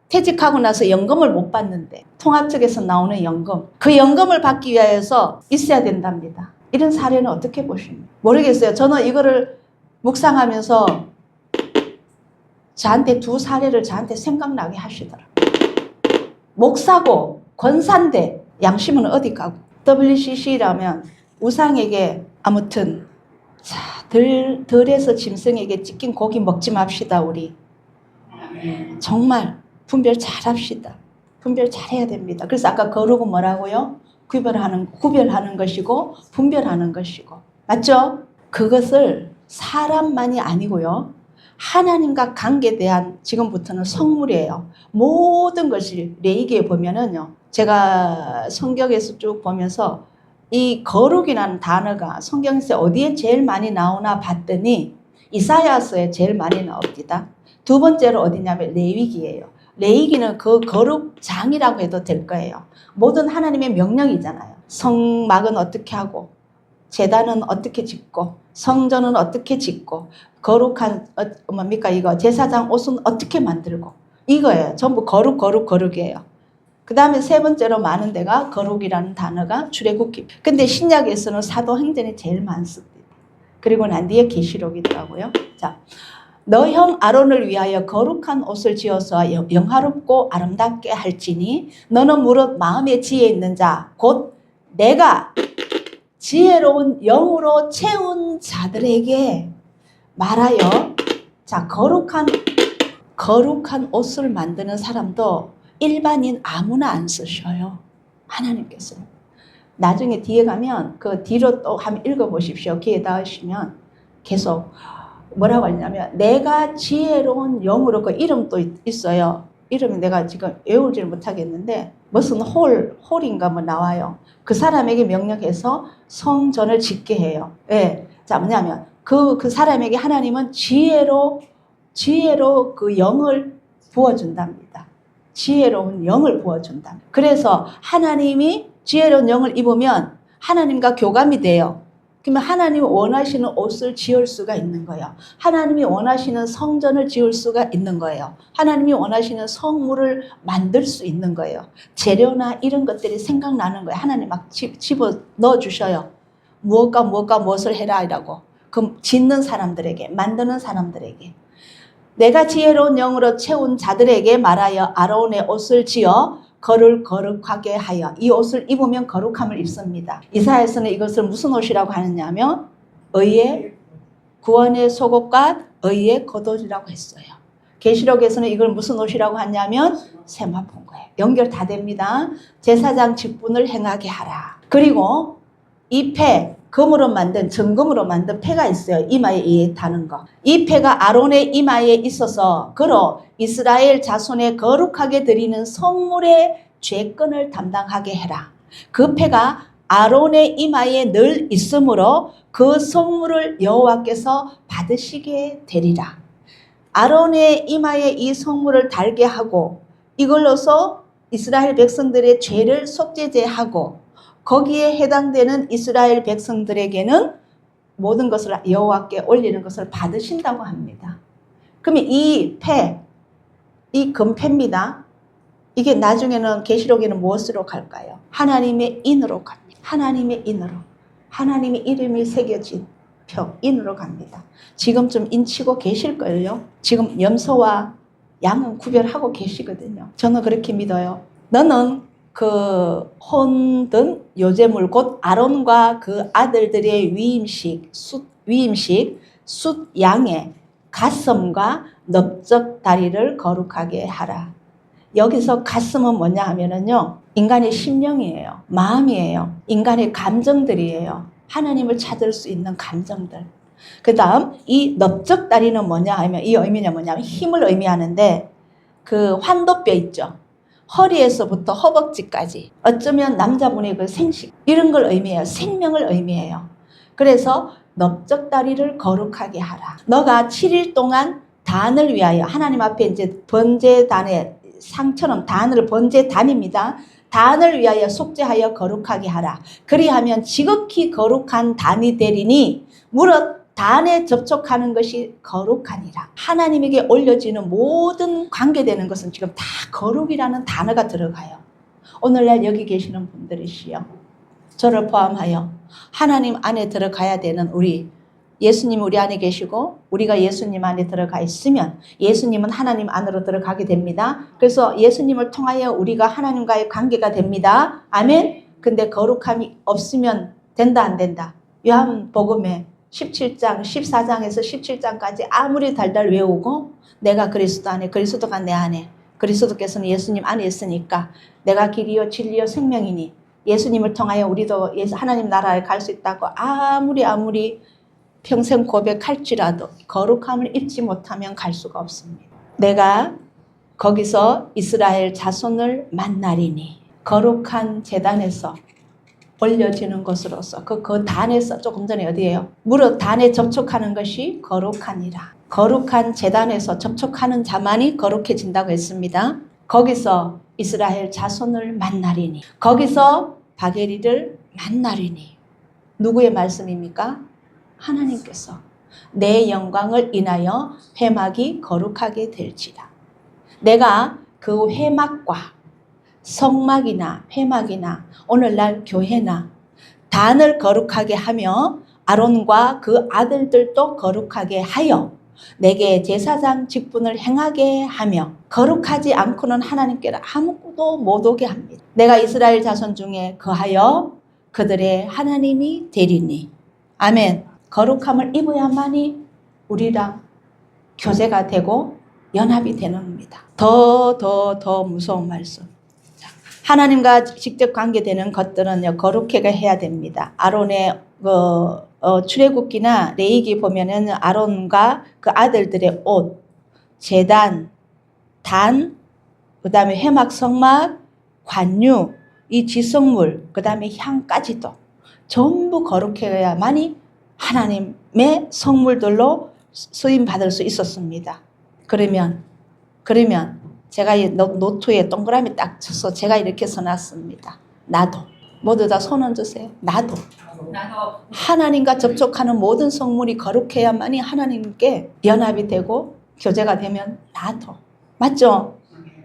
퇴직하고 나서 연금을 못 받는데 통합 측에서 나오는 연금, 그 연금을 받기 위해서 있어야 된답니다. 이런 사례는 어떻게 보십니까? 모르겠어요. 저는 이거를 묵상하면서 저한테 두 사례를 저한테 생각나게 하시더라고요. 목사고 권사인데 양심은 어디 가고. WCC라면 우상에게 아무튼 자, 들에서 짐승에게 찢긴 고기 먹지 맙시다 우리. 정말 분별 잘합시다. 분별 잘해야 됩니다. 그래서 아까 거룩은 뭐라고요? 구별하는 것이고 분별하는 것이고. 맞죠? 그것을 사람만이 아니고요. 하나님과 관계에 대한 지금부터는 성물이에요. 모든 것이 레위기에 보면은요. 제가 성경에서 쭉 보면서 이 거룩이라는 단어가 성경에서 어디에 제일 많이 나오나 봤더니 이사야서에 제일 많이 나옵니다. 두 번째로 어디냐면 레위기예요. 레위기는 그 거룩장이라고 해도 될 거예요. 모든 하나님의 명령이잖아요. 성막은 어떻게 하고 제단은 어떻게 짓고 성전은 어떻게 짓고 거룩한 뭡니까 이거 제사장 옷은 어떻게 만들고 이거예요. 전부 거룩이에요. 그 다음에 세 번째로 많은 데가 거룩이라는 단어가 출애굽기. 근데 신약에서는 사도행전이 제일 많습니다. 그리고 난 뒤에 계시록이 있더라고요. 자, 너 형 아론을 위하여 거룩한 옷을 지어서 영화롭고 아름답게 할지니 너는 무릇 마음에 지혜 있는 자 곧 내가 지혜로운 영으로 채운 자들에게 말하여. 자, 거룩한 옷을 만드는 사람도 일반인 아무나 안 쓰셔요. 하나님께서. 나중에 뒤에 가면 그 뒤로 또 한번 읽어보십시오. 기회 닿으시면 계속 뭐라고 하냐면 내가 지혜로운 영으로 그 이름도 있어요. 이름이 내가 지금 외우지를 못하겠는데 무슨 홀인가 뭐 나와요. 그 사람에게 명령해서 성전을 짓게 해요. 예. 자, 뭐냐면 그 사람에게 하나님은 지혜로 그 영을 부어준답니다. 지혜로운 영을 부어준다. 그래서 하나님이 지혜로운 영을 입으면 하나님과 교감이 돼요. 그러면 하나님이 원하시는 옷을 지을 수가 있는 거예요. 하나님이 원하시는 성전을 지을 수가 있는 거예요. 하나님이 원하시는 성물을 만들 수 있는 거예요. 재료나 이런 것들이 생각나는 거예요. 하나님 막 집어 넣어 주셔요. 무엇을 해라 이라고. 그럼 짓는 사람들에게, 만드는 사람들에게. 내가 지혜로운 영으로 채운 자들에게 말하여 아론의 옷을 지어 거룩하게 하여. 이 옷을 입으면 거룩함을 입습니다. 이사야서는 이것을 무슨 옷이라고 하느냐면 의의 구원의 속옷과 의의 겉옷이라고 했어요. 계시록에서는 이걸 무슨 옷이라고 하냐면 세마포인 거예요. 연결 다 됩니다. 제사장 직분을 행하게 하라. 그리고 이 패, 정금으로 만든 패가 있어요. 이마에 다는 거. 이 패가 아론의 이마에 있어서 그로 이스라엘 자손의 거룩하게 드리는 성물의 죄권을 담당하게 해라. 그 패가 아론의 이마에 늘 있으므로 그 성물을 여호와께서 받으시게 되리라. 아론의 이마에 이 성물을 달게 하고 이걸로서 이스라엘 백성들의 죄를 속죄제하고 거기에 해당되는 이스라엘 백성들에게는 모든 것을 여호와께 올리는 것을 받으신다고 합니다. 그러면 이 금패입니다. 이게 나중에는 계시록에는 무엇으로 갈까요? 하나님의 인으로 갑니다. 하나님의 인으로. 하나님의 이름이 새겨진 표, 인으로 갑니다. 지금쯤 인치고 계실걸요? 지금 염소와 양은 구별하고 계시거든요. 저는 그렇게 믿어요. 너는 그 혼든 요제물 곧 아론과 그 아들들의 위임식 숫 양의 가슴과 넓적 다리를 거룩하게 하라. 여기서 가슴은 뭐냐 하면은요, 인간의 심령이에요. 마음이에요. 인간의 감정들이에요. 하나님을 찾을 수 있는 감정들. 그 다음 이 넓적 다리는 뭐냐 하면 이 의미는 뭐냐면 힘을 의미하는데 그 환도뼈 있죠. 허리에서부터 허벅지까지 어쩌면 남자분의 그 생식 이런 걸 의미해요. 생명을 의미해요. 그래서 넓적 다리를 거룩하게 하라. 너가 7일 동안 단을 위하여 하나님 앞에 이제 번제단의 상처럼 단을 번제단입니다. 단을 위하여 속죄하여 거룩하게 하라. 그리하면 지극히 거룩한 단이 되리니 무릇 단에 접촉하는 것이 거룩하니라. 하나님에게 올려지는 모든 관계되는 것은 지금 다 거룩이라는 단어가 들어가요. 오늘날 여기 계시는 분들이시여, 저를 포함하여 하나님 안에 들어가야 되는 우리 예수님 우리 안에 계시고 우리가 예수님 안에 들어가 있으면 예수님은 하나님 안으로 들어가게 됩니다. 그래서 예수님을 통하여 우리가 하나님과의 관계가 됩니다. 아멘. 근데 거룩함이 없으면 된다 안 된다? 요한복음에 17장 14장에서 17장까지 아무리 달달 외우고 내가 그리스도 안에 그리스도가 내 안에 그리스도께서는 예수님 안에 있으니까 내가 길이요 진리요 생명이니 예수님을 통하여 우리도 하나님 나라에 갈 수 있다고 아무리 평생 고백할지라도 거룩함을 입지 못하면 갈 수가 없습니다. 내가 거기서 이스라엘 자손을 만나리니 거룩한 제단에서 올려지는 것으로서 그 단에서 조금 전에 어디예요? 무릇 단에 접촉하는 것이 거룩하니라. 거룩한 제단에서 접촉하는 자만이 거룩해진다고 했습니다. 거기서 이스라엘 자손을 만나리니 거기서 바게리를 만나리니 누구의 말씀입니까? 하나님께서 내 영광을 인하여 회막이 거룩하게 될지라. 내가 그 회막과 성막이나 회막이나 오늘날 교회나 단을 거룩하게 하며 아론과 그 아들들도 거룩하게 하여 내게 제사장 직분을 행하게 하며 거룩하지 않고는 하나님께로 아무것도 못 오게 합니다. 내가 이스라엘 자손 중에 거하여 그들의 하나님이 되리니. 아멘. 거룩함을 입어야만이 우리랑 교제가 되고 연합이 되는 겁니다. 더 무서운 말씀. 하나님과 직접 관계되는 것들은 거룩하게 해야 됩니다. 아론의 출애굽기나 레위기 보면은 아론과 그 아들들의 옷, 제단, 단, 그 다음에 회막, 성막, 관유, 이 지성물, 그 다음에 향까지도 전부 거룩해야만이 하나님의 성물들로 쓰임 받을 수 있었습니다. 그러면 제가 이 노트에 동그라미 딱 쳐서 제가 이렇게 써놨습니다. 나도. 모두 다 손 얹으세요. 나도. 하나님과 접촉하는 모든 성물이 거룩해야만이 하나님께 연합이 되고 교제가 되면 나도. 맞죠?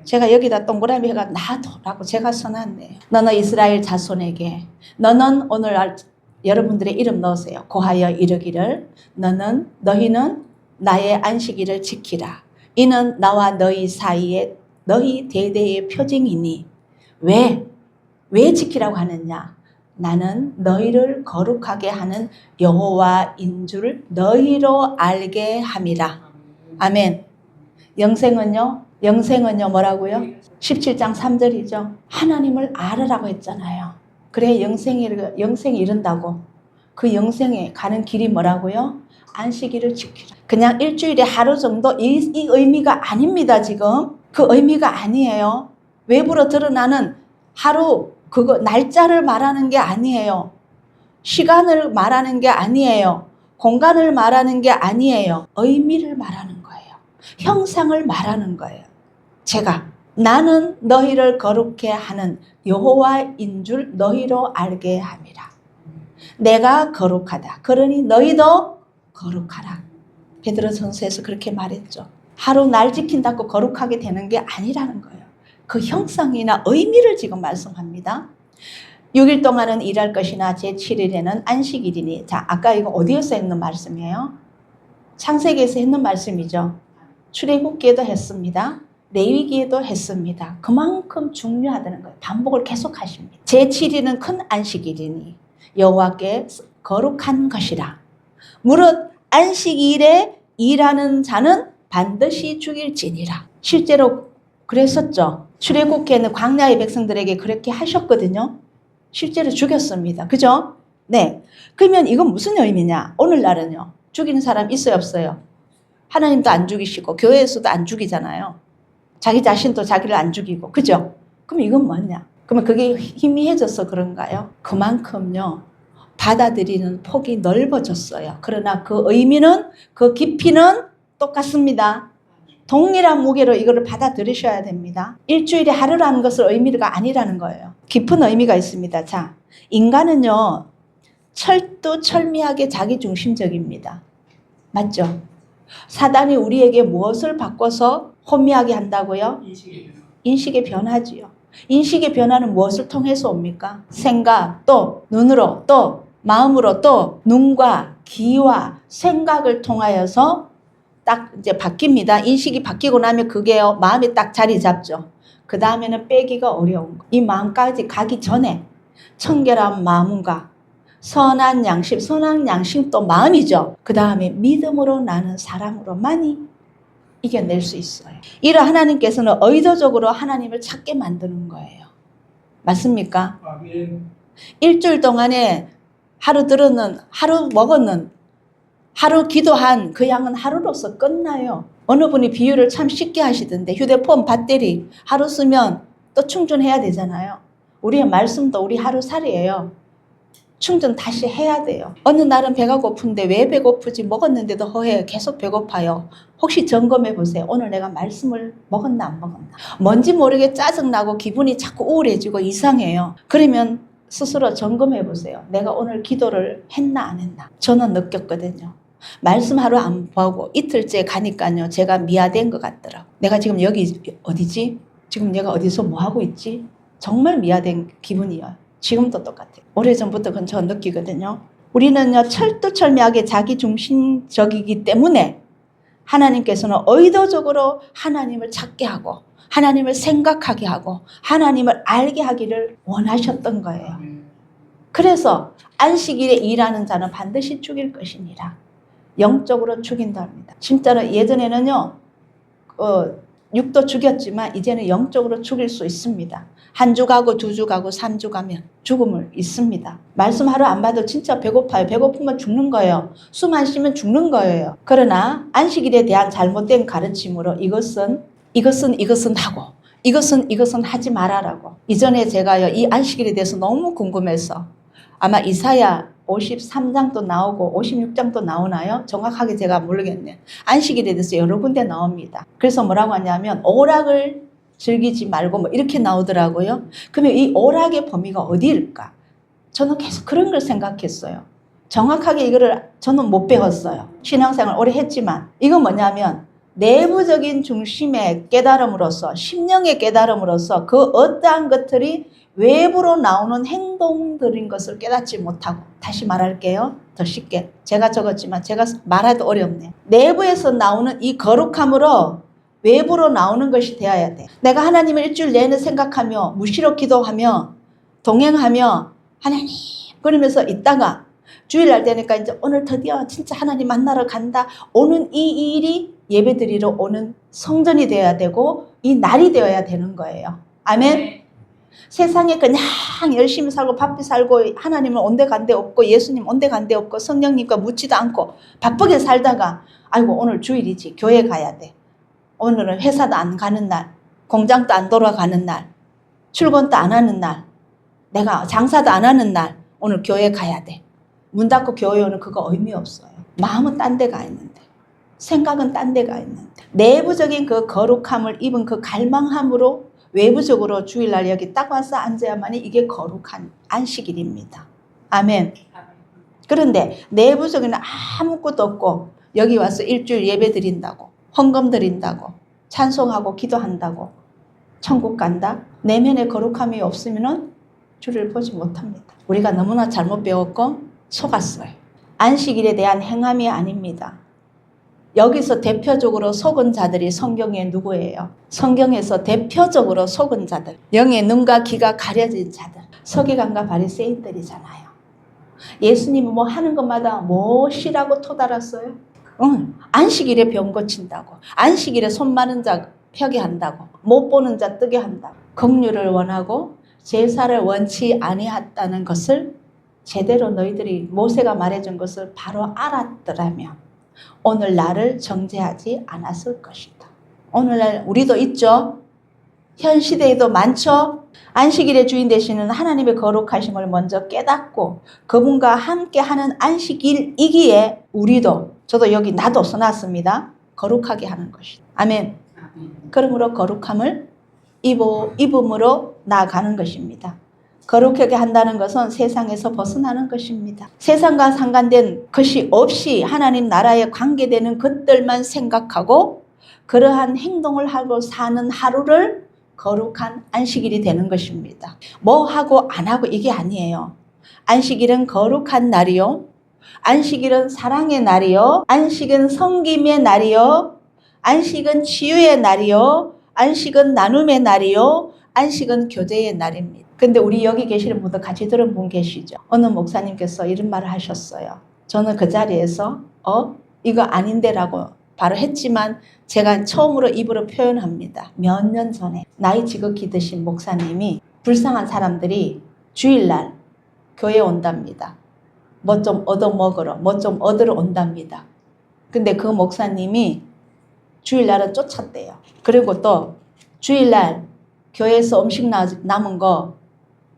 제가 여기다 동그라미 해가 나도라고 제가 써놨네요. 너는 이스라엘 자손에게 너는 오늘 여러분들의 이름 넣으세요. 고하여 이르기를 너희는 나의 안식일을 지키라. 이는 나와 너희 사이에 너희 대대의 표징이니. 왜 지키라고 하느냐? 나는 너희를 거룩하게 하는 여호와인 줄 너희로 알게 함이라. 아멘. 영생은요 뭐라고요? 17장 3절이죠. 하나님을 알으라고 했잖아요. 그래 영생이 이른다고. 그 영생에 가는 길이 뭐라고요? 안식일을 지키라. 그냥 일주일에 하루 정도 이 의미가 아닙니다. 지금 그 의미가 아니에요. 외부로 드러나는 하루 그거 날짜를 말하는 게 아니에요. 시간을 말하는 게 아니에요. 공간을 말하는 게 아니에요. 의미를 말하는 거예요. 형상을 말하는 거예요. 나는 너희를 거룩해 하는 여호와인 줄 너희로 알게 함이라. 내가 거룩하다. 그러니 너희도 거룩하라. 베드로전서에서 그렇게 말했죠. 하루 날 지킨다고 거룩하게 되는 게 아니라는 거예요. 그 형상이나 의미를 지금 말씀합니다. 6일 동안은 일할 것이나 제7일에는 안식일이니. 자, 아까 이거 어디에서 했는 말씀이에요? 창세기에서 했는 말씀이죠. 출애굽기에도 했습니다. 레위기에도 했습니다. 그만큼 중요하다는 거예요. 반복을 계속 하십니다. 제7일은 큰 안식일이니 여호와께 거룩한 것이라. 무릇 안식일에 일하는 자는 반드시 죽일지니라. 실제로 그랬었죠. 출애굽기에는 광야의 백성들에게 그렇게 하셨거든요. 실제로 죽였습니다. 그죠? 네. 그러면 이건 무슨 의미냐? 오늘날은요. 죽이는 사람 있어요, 없어요? 하나님도 안 죽이시고 교회에서도 안 죽이잖아요. 자기 자신도 자기를 안 죽이고. 그죠? 그럼 이건 뭐냐? 그러면 그게 희미해져서 그런가요? 그만큼요. 받아들이는 폭이 넓어졌어요. 그러나 그 의미는, 그 깊이는 똑같습니다. 동일한 무게로 이거를 받아들이셔야 됩니다. 일주일에 하루라는 것을 의미가 아니라는 거예요. 깊은 의미가 있습니다. 자, 인간은요, 철두철미하게 자기중심적입니다. 맞죠? 사단이 우리에게 무엇을 바꿔서 혼미하게 한다고요? 인식의 변화지요. 인식의 변화는 무엇을 통해서 옵니까? 생각, 또 눈으로, 또 마음으로, 또 눈과 귀와 생각을 통하여서 딱 이제 바뀝니다. 인식이 바뀌고 나면 그게요, 마음에 딱 자리 잡죠. 그 다음에는 빼기가 어려운 거. 이 마음까지 가기 전에 청결한 마음과 선한 양심도 마음이죠. 그 다음에 믿음으로 나는 사랑으로만이 이겨낼 수 있어요. 이런 하나님께서는 의도적으로 하나님을 찾게 만드는 거예요. 맞습니까? 아멘. 일주일 동안에 하루 먹었는 하루 기도한 그 양은 하루로서 끝나요. 어느 분이 비유를 참 쉽게 하시던데 휴대폰 배터리 하루 쓰면 또 충전해야 되잖아요. 우리의 말씀도 우리 하루살이에요. 충전 다시 해야 돼요. 어느 날은 배가 고픈데 왜 배고프지? 먹었는데도 허해요. 계속 배고파요. 혹시 점검해 보세요. 오늘 내가 말씀을 먹었나 안 먹었나. 뭔지 모르게 짜증나고 기분이 자꾸 우울해지고 이상해요. 그러면 스스로 점검해 보세요. 내가 오늘 기도를 했나 안 했나. 저는 느꼈거든요. 말씀 하루 안 보고 이틀째 가니까요. 제가 미화된 것 같더라고. 내가 지금 여기 어디지? 지금 내가 어디서 뭐 하고 있지? 정말 미화된 기분이에요. 지금도 똑같아요. 오래전부터 그건 저 느끼거든요. 우리는요, 철두철미하게 자기중심적이기 때문에 하나님께서는 의도적으로 하나님을 찾게 하고 하나님을 생각하게 하고 하나님을 알게 하기를 원하셨던 거예요. 그래서 안식일에 일하는 자는 반드시 죽일 것이니라. 영적으로 죽인답니다. 진짜로 예전에는요, 육도 죽였지만 이제는 영적으로 죽일 수 있습니다. 한 주 가고 두 주 가고 3주 가면 죽음을 있습니다. 말씀 하루 안 봐도 진짜 배고파요. 배고프면 죽는 거예요. 숨 안 쉬면 죽는 거예요. 그러나 안식일에 대한 잘못된 가르침으로 이것은 하고 이것은 하지 말아라고. 이전에 제가요 이 안식일에 대해서 너무 궁금해서 아마 이사야 53장도 나오고 56장도 나오나요? 정확하게 제가 모르겠네요. 안식일에 대해서 여러 군데 나옵니다. 그래서 뭐라고 하냐면 오락을 즐기지 말고 뭐 이렇게 나오더라고요. 그러면 이 오락의 범위가 어디일까? 저는 계속 그런 걸 생각했어요. 정확하게 이거를 저는 못 배웠어요. 신앙생활 오래 했지만 이건 뭐냐면 내부적인 중심의 깨달음으로써 심령의 깨달음으로써 그 어떠한 것들이 외부로 나오는 행동들인 것을 깨닫지 못하고 다시 말할게요. 더 쉽게 제가 적었지만 제가 말해도 어렵네요. 내부에서 나오는 이 거룩함으로 외부로 나오는 것이 되어야 돼. 내가 하나님을 일주일 내내 생각하며 무시로 기도하며 동행하며 하나님 그러면서 있다가 주일날 되니까 이제 오늘 드디어 진짜 하나님 만나러 간다. 오는 이 일이 예배드리러 오는 성전이 되어야 되고 이 날이 되어야 되는 거예요. 아멘. 네. 세상에 그냥 열심히 살고 바쁘게 살고 하나님은 온데간데 없고 예수님 온데간데 없고 성령님과 묻지도 않고 바쁘게 살다가 아이고 오늘 주일이지 교회 가야 돼. 오늘은 회사도 안 가는 날, 공장도 안 돌아가는 날, 출근도 안 하는 날, 내가 장사도 안 하는 날 오늘 교회 가야 돼. 문 닫고 교회 오는 그거 의미 없어요. 마음은 딴 데 가 있는데 생각은 딴 데 가 있는데 내부적인 그 거룩함을 입은 그 갈망함으로 외부적으로 주일날 여기 딱 와서 앉아야만이 이게 거룩한 안식일입니다. 아멘. 그런데 내부적인 아무것도 없고 여기 와서 일주일 예배 드린다고 헌금 드린다고 찬송하고 기도한다고 천국 간다? 내면의 거룩함이 없으면 주를 보지 못합니다. 우리가 너무나 잘못 배웠고 속았어요. 안식일에 대한 행함이 아닙니다. 여기서 대표적으로 속은 자들이 성경에 누구예요? 성경에서 대표적으로 속은 자들, 영의 눈과 귀가 가려진 자들, 서기관과 바리새인들이잖아요. 예수님은 뭐 하는 것마다 무엇이라고 토달았어요? 안식일에 병 고친다고, 안식일에 손 마른 자 펴게 한다고, 못 보는 자 뜨게 한다고, 긍휼을 원하고 제사를 원치 아니했다는 것을 제대로 너희들이 모세가 말해준 것을 바로 알았더라면 오늘 나를 정죄하지 않았을 것이다. 오늘날 우리도 있죠. 현 시대에도 많죠. 안식일의 주인 되시는 하나님의 거룩하심을 먼저 깨닫고 그분과 함께하는 안식일이기에 우리도 저도 여기 나도 써놨습니다. 거룩하게 하는 것이다. 아멘. 그러므로 거룩함을 입음으로 나아가는 것입니다. 거룩하게 한다는 것은 세상에서 벗어나는 것입니다. 세상과 상관된 것이 없이 하나님 나라에 관계되는 것들만 생각하고 그러한 행동을 하고 사는 하루를 거룩한 안식일이 되는 것입니다. 뭐 하고 안 하고 이게 아니에요. 안식일은 거룩한 날이요. 안식일은 사랑의 날이요. 안식은 섬김의 날이요. 안식은 치유의 날이요. 안식은 나눔의 날이요. 안식은 교제의 날입니다. 근데 우리 여기 계시는 분들 같이 들은 분 계시죠? 어느 목사님께서 이런 말을 하셨어요. 저는 그 자리에서 이거 아닌데 라고 바로 했지만 제가 처음으로 입으로 표현합니다. 몇 년 전에 나이 지극히 드신 목사님이 불쌍한 사람들이 주일날 교회에 온답니다. 뭐 좀 얻어먹으러, 뭐 좀 얻으러 온답니다. 근데 그 목사님이 주일날은 쫓았대요. 그리고 또 주일날 교회에서 음식 남은 거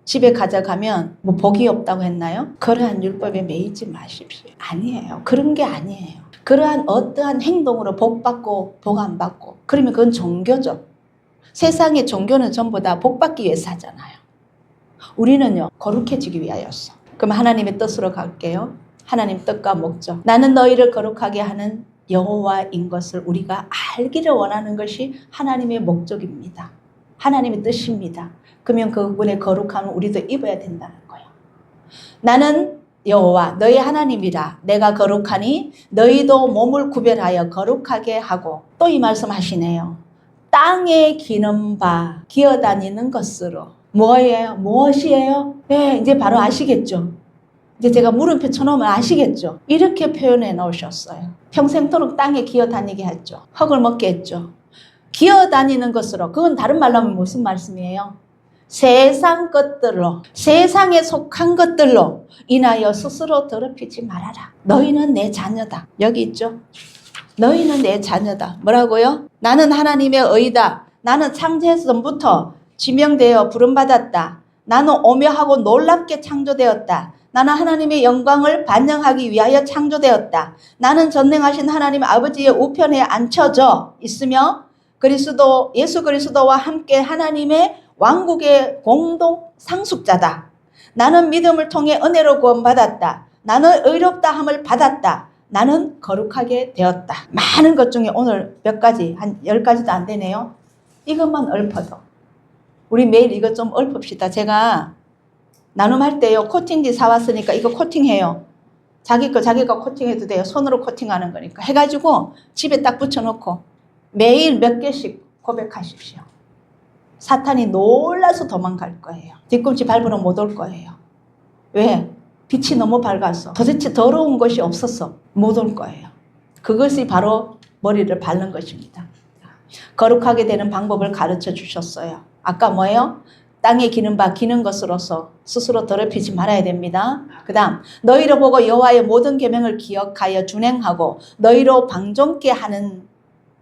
집에 가져가면 뭐 복이 없다고 했나요? 그러한 율법에 매이지 마십시오. 아니에요. 그런 게 아니에요. 그러한 어떠한 행동으로 복 받고 복 안 받고 그러면 그건 종교죠. 세상의 종교는 전부 다 복 받기 위해서 하잖아요. 우리는요 거룩해지기 위하였어. 그럼 하나님의 뜻으로 갈게요. 하나님 뜻과 목적. 나는 너희를 거룩하게 하는 여호와인 것을 우리가 알기를 원하는 것이 하나님의 목적입니다. 하나님의 뜻입니다. 그러면 그분의 거룩함을 우리도 입어야 된다는 거예요. 나는 여호와 너희 하나님이라 내가 거룩하니 너희도 몸을 구별하여 거룩하게 하고 또 이 말씀 하시네요. 땅에 기는 바 기어다니는 것으로 뭐예요? 무엇이에요? 네, 이제 바로 아시겠죠? 이제 제가 물음표 쳐놓으면 아시겠죠? 이렇게 표현해 놓으셨어요. 평생토록 땅에 기어다니게 했죠. 흙을 먹게 했죠. 기어다니는 것으로 그건 다른 말로 하면 무슨 말씀이에요? 세상 것들로 세상에 속한 것들로 인하여 스스로 더럽히지 말아라. 너희는 내 자녀다. 여기 있죠? 너희는 내 자녀다. 뭐라고요? 나는 하나님의 의다. 나는 창세에서 전부터 지명되어 부름받았다. 나는 오묘하고 놀랍게 창조되었다. 나는 하나님의 영광을 반영하기 위하여 창조되었다. 나는 전능하신 하나님 아버지의 우편에 앉혀져 있으며 예수 그리스도와 함께 하나님의 왕국의 공동 상속자다. 나는 믿음을 통해 은혜로 구원받았다. 나는 의롭다 함을 받았다. 나는 거룩하게 되었다. 많은 것 중에 오늘 몇 가지, 한 10가지도 안 되네요. 이것만 읊어도. 우리 매일 이것 좀 읊읍시다. 제가 나눔할 때요, 코팅지 사왔으니까 이거 코팅해요. 자기가 코팅해도 돼요. 손으로 코팅하는 거니까. 해가지고 집에 딱 붙여놓고 매일 몇 개씩 고백하십시오. 사탄이 놀라서 도망갈 거예요. 뒤꿈치 밟으러 못 올 거예요. 왜? 빛이 너무 밝아서 도대체 더러운 것이 없어서 못 올 거예요. 그것이 바로 머리를 밟는 것입니다. 거룩하게 되는 방법을 가르쳐 주셨어요. 아까 뭐예요? 땅에 기는 바 기는 것으로서 스스로 더럽히지 말아야 됩니다. 그 다음 너희를 보고 여호와의 모든 계명을 기억하여 준행하고 너희로 방종케 하는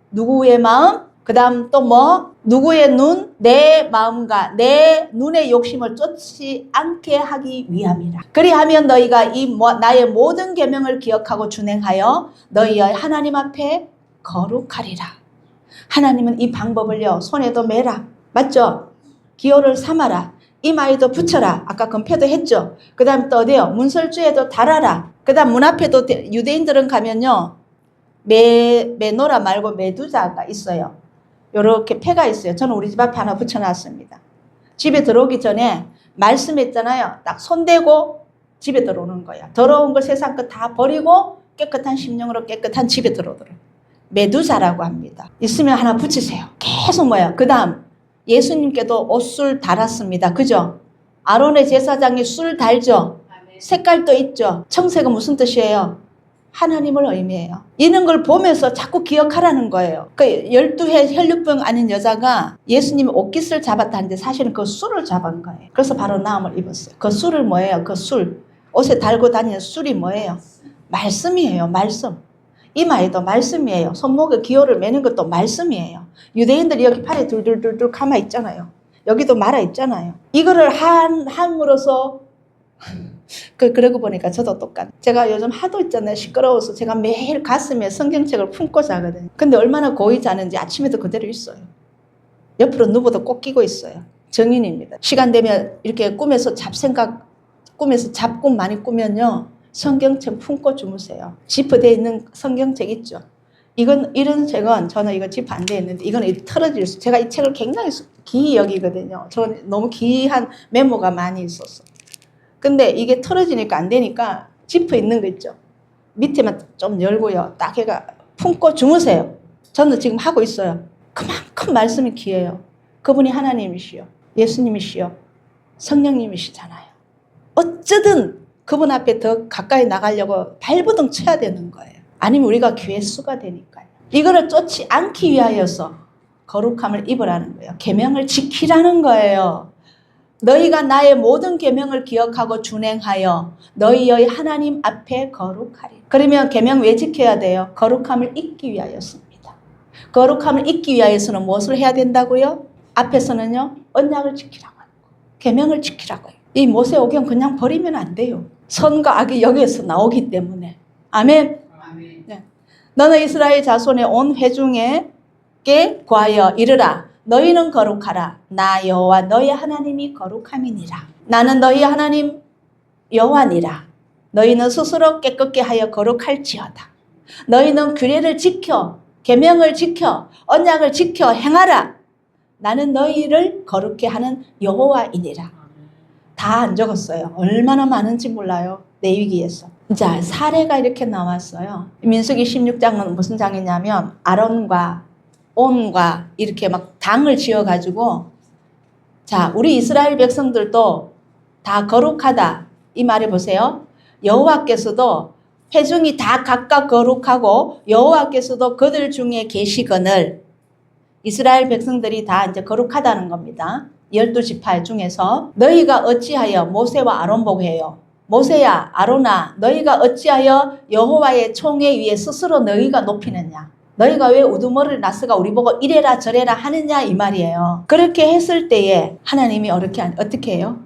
누구의 마음? 그 다음 또 뭐? 누구의 눈? 내 마음과 내 눈의 욕심을 쫓지 않게 하기 위함이라. 그리하면 너희가 나의 모든 계명을 기억하고 준행하여 너희의 하나님 앞에 거룩하리라. 하나님은 이 방법을요 손에도 매라. 맞죠? 기호를 삼아라. 이마에도 붙여라. 아까 건패도 했죠. 그 다음 또 어디요? 문설주에도 달아라. 그 다음 문 앞에도 유대인들은 가면요 메노라 말고 메두자가 있어요. 요렇게 패가 있어요. 저는 우리 집 앞에 하나 붙여놨습니다. 집에 들어오기 전에 말씀했잖아요. 딱 손대고 집에 들어오는 거야. 더러운 걸 세상 것 다 버리고 깨끗한 심령으로 깨끗한 집에 들어오도록. 메두자라고 합니다. 있으면 하나 붙이세요. 계속 뭐야. 그 다음 예수님께도 옷술 달았습니다. 그죠? 아론의 제사장이 술 달죠? 색깔도 있죠? 청색은 무슨 뜻이에요? 하나님을 의미해요. 이런 걸 보면서 자꾸 기억하라는 거예요. 그 12해 혈류병 아닌 여자가 예수님이 옷깃을 잡았다는데 사실은 그 술을 잡은 거예요. 그래서 바로 나음을 입었어요. 그 술을 뭐예요? 그 술. 옷에 달고 다니는 술이 뭐예요? 말씀이에요. 말씀. 이마에도 말씀이에요. 손목에 기호를 매는 것도 말씀이에요. 유대인들이 여기 팔에 둘둘둘둘 감아 있잖아요. 여기도 말아 있잖아요. 이거를 함으로써 그러고 보니까 저도 똑같아요. 제가 요즘 하도 있잖아요. 시끄러워서 제가 매일 가슴에 성경책을 품고 자거든요. 근데 얼마나 고이 자는지 아침에도 그대로 있어요. 옆으로 누워도 꼭 끼고 있어요. 정인입니다. 시간 되면 이렇게 꿈에서 잡꿈 많이 꾸면요. 성경책 품고 주무세요. 지퍼되어 있는 성경책 있죠. 이런 책은 저는 이거 지퍼 안 되어 있는데 이거는 털어질 수. 제가 이 책을 굉장히 귀히 여기거든요. 저는 너무 귀한 메모가 많이 있었어. 근데 이게 털어지니까 안 되니까 지퍼 있는 거 있죠. 밑에만 좀 열고요. 딱 해가 품고 주무세요. 저는 지금 하고 있어요. 그만큼 말씀이 귀해요. 그분이 하나님이시요. 예수님이시요. 성령님이시잖아요. 어쩌든 그분 앞에 더 가까이 나가려고 발버둥 쳐야 되는 거예요. 아니면 우리가 괴수가 되니까요. 이거를 쫓지 않기 위하여서 거룩함을 입으라는 거예요. 계명을 지키라는 거예요. 너희가 나의 모든 계명을 기억하고 준행하여 너희의 하나님 앞에 거룩하리. 그러면 계명 왜 지켜야 돼요? 거룩함을 잇기 위하였습니다. 거룩함을 잇기 위하여서는 무엇을 해야 된다고요? 앞에서는요, 언약을 지키라고 하고 계명을 지키라고요. 이 모세오경 그냥 버리면 안 돼요. 선과 악이 여기에서 나오기 때문에. 아멘. 아멘. 네. 너는 이스라엘 자손의 온 회중에게 구하여 이르라. 너희는 거룩하라. 나 여호와 너희 하나님이 거룩함이니라. 나는 너희 하나님 여호와니라. 너희는 스스로 깨끗게 하여 거룩할지어다. 너희는 규례를 지켜, 계명을 지켜, 언약을 지켜 행하라. 나는 너희를 거룩게 하는 여호와이니라. 다 안 적었어요. 얼마나 많은지 몰라요. 레위기에서. 자, 사례가 이렇게 나왔어요. 민수기 16장은 무슨 장이냐면 아론과 온과 이렇게 막 당을 지어가지고, 자, 우리 이스라엘 백성들도 다 거룩하다. 이 말해 보세요. 여호와께서도 회중이 다 각각 거룩하고 여호와께서도 그들 중에 계시거늘, 이스라엘 백성들이 다 이제 거룩하다는 겁니다. 12지파 중에서 너희가 어찌하여 모세와 아론 보고 해요. 모세야, 아론아, 너희가 어찌하여 여호와의 총회 위에 스스로 너희가 높이느냐. 너희가 왜 우두머리를 놨으가 우리 보고 이래라 저래라 하느냐 이 말이에요. 그렇게 했을 때에 하나님이 어떻게 해요?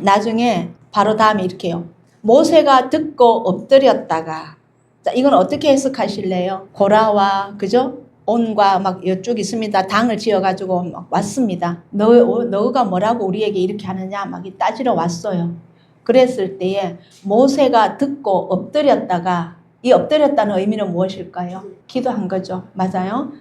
나중에 바로 다음에 이렇게 해요. 모세가 듣고 엎드렸다가, 자, 이건 어떻게 해석하실래요? 고라와 그죠? 온과 막 이쪽 있습니다. 당을 지어가지고 막 왔습니다. 너가 뭐라고 우리에게 이렇게 하느냐 막 따지러 왔어요. 그랬을 때에 모세가 듣고 엎드렸다가, 이 엎드렸다는 의미는 무엇일까요? 기도한 거죠. 맞아요?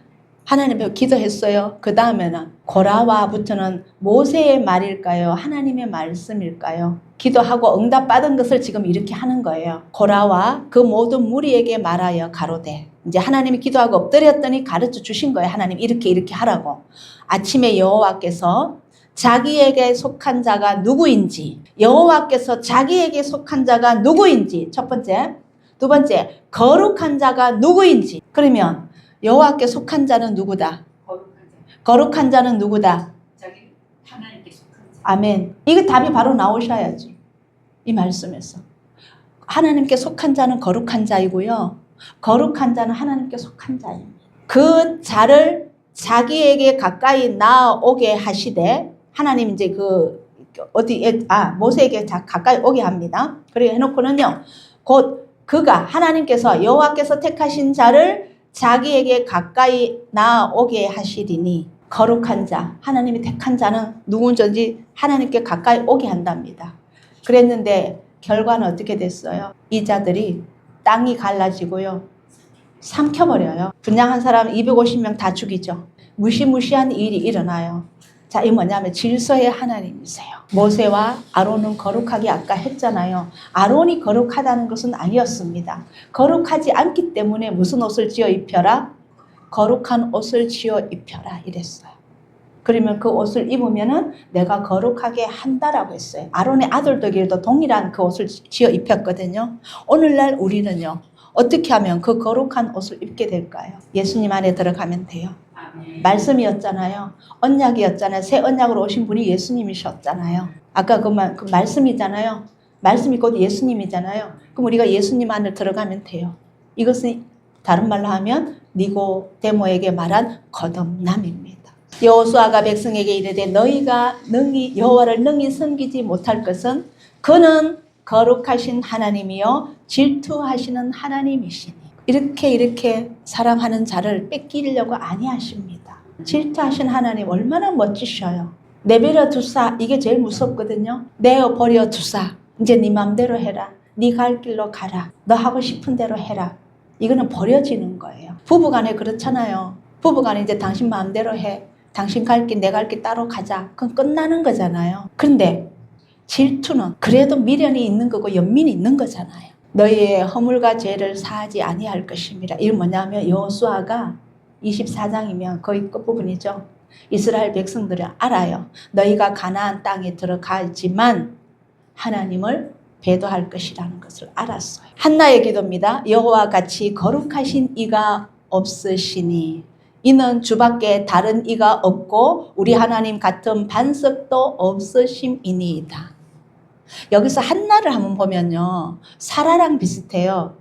하나님께 기도했어요. 그 다음에는 고라와부터는 모세의 말일까요? 하나님의 말씀일까요? 기도하고 응답받은 것을 지금 이렇게 하는 거예요. 고라와 그 모든 무리에게 말하여 가로되. 이제 하나님이 기도하고 엎드렸더니 가르쳐 주신 거예요. 하나님 이렇게 하라고. 아침에 여호와께서 자기에게 속한 자가 누구인지, 여호와께서 자기에게 속한 자가 누구인지, 첫 번째. 두 번째, 거룩한 자가 누구인지. 그러면 여호와께 속한 자는 누구다? 거룩한 자는 누구다? 자기 하나님께 속한 자. 아멘. 이거 답이 바로 나오셔야지. 이 말씀에서. 하나님께 속한 자는 거룩한 자이고요. 거룩한 자는 하나님께 속한 자입니다. 그 자를 자기에게 가까이 나오게 하시되, 하나님 이제 모세에게 가까이 오게 합니다. 그리고 해놓고는요, 곧 그가 하나님께서 여호와께서 택하신 자를 자기에게 가까이 나오게 하시리니, 거룩한 자, 하나님이 택한 자는 누군지 하나님께 가까이 오게 한답니다. 그랬는데 결과는 어떻게 됐어요? 이 자들이 땅이 갈라지고요, 삼켜버려요. 분양한 사람 250명 다 죽이죠. 무시무시한 일이 일어나요. 자, 이 뭐냐면 질서의 하나님이세요. 모세와 아론은 거룩하게 아까 했잖아요. 아론이 거룩하다는 것은 아니었습니다. 거룩하지 않기 때문에 무슨 옷을 지어 입혀라? 거룩한 옷을 지어 입혀라 이랬어요. 그러면 그 옷을 입으면은 내가 거룩하게 한다라고 했어요. 아론의 아들들끼리도 동일한 그 옷을 지어 입혔거든요. 오늘날 우리는요, 어떻게 하면 그 거룩한 옷을 입게 될까요? 예수님 안에 들어가면 돼요. 아멘. 말씀이었잖아요. 언약이었잖아요. 새 언약으로 오신 분이 예수님이셨잖아요. 아까 그 말씀이잖아요. 말씀이 곧 예수님이잖아요. 그럼 우리가 예수님 안에 들어가면 돼요. 이것은 다른 말로 하면 니고데모에게 말한 거듭남입니다. 여호수아가 백성에게 이르되 너희가 능히 여호와를 능히 섬기지 못할 것은 그는 거룩하신 하나님이요 질투하시는 하나님이시니, 이렇게 사랑하는 자를 뺏기려고 아니하십니다. 질투하신 하나님 얼마나 멋지셔요. 내버려 두사, 이게 제일 무섭거든요. 내어버려 두사, 이제 네 맘대로 해라. 네 갈 길로 가라. 너 하고 싶은 대로 해라. 이거는 버려지는 거예요. 부부간에 그렇잖아요. 부부간에 이제 당신 마음대로 해. 당신 갈 길, 내 갈 길 따로 가자. 그건 끝나는 거잖아요. 그런데 질투는 그래도 미련이 있는 거고 연민이 있는 거잖아요. 너희의 허물과 죄를 사하지 아니할 것입니다. 이게 뭐냐면 여호수아가 24장이면 거의 끝부분이죠. 이스라엘 백성들은 알아요. 너희가 가나안 땅에 들어가지만 하나님을 배도할 것이라는 것을 알았어요. 한나의 기도입니다. 여호와 같이 거룩하신 이가 없으시니, 이는 주밖에 다른 이가 없고 우리 하나님 같은 반석도 없으심이니이다. 여기서 한나를 한번 보면요. 사라랑 비슷해요.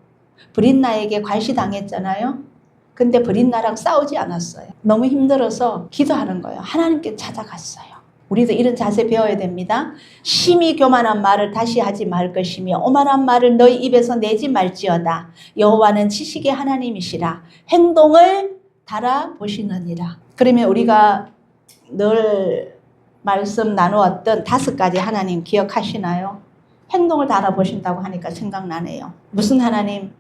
브릿나에게 괄시당했잖아요. 근데 브릿나랑 싸우지 않았어요. 너무 힘들어서 기도하는 거예요. 하나님께 찾아갔어요. 우리도 이런 자세 배워야 됩니다. 심히 교만한 말을 다시 하지 말 것이며 오만한 말을 너희 입에서 내지 말지어다. 여호와는 지식의 하나님이시라. 행동을 달아보시느니라. 그러면 우리가 늘 말씀 나누었던 5가지 하나님 기억하시나요? 행동을 달아보신다고 하니까 생각나네요. 무슨 하나님?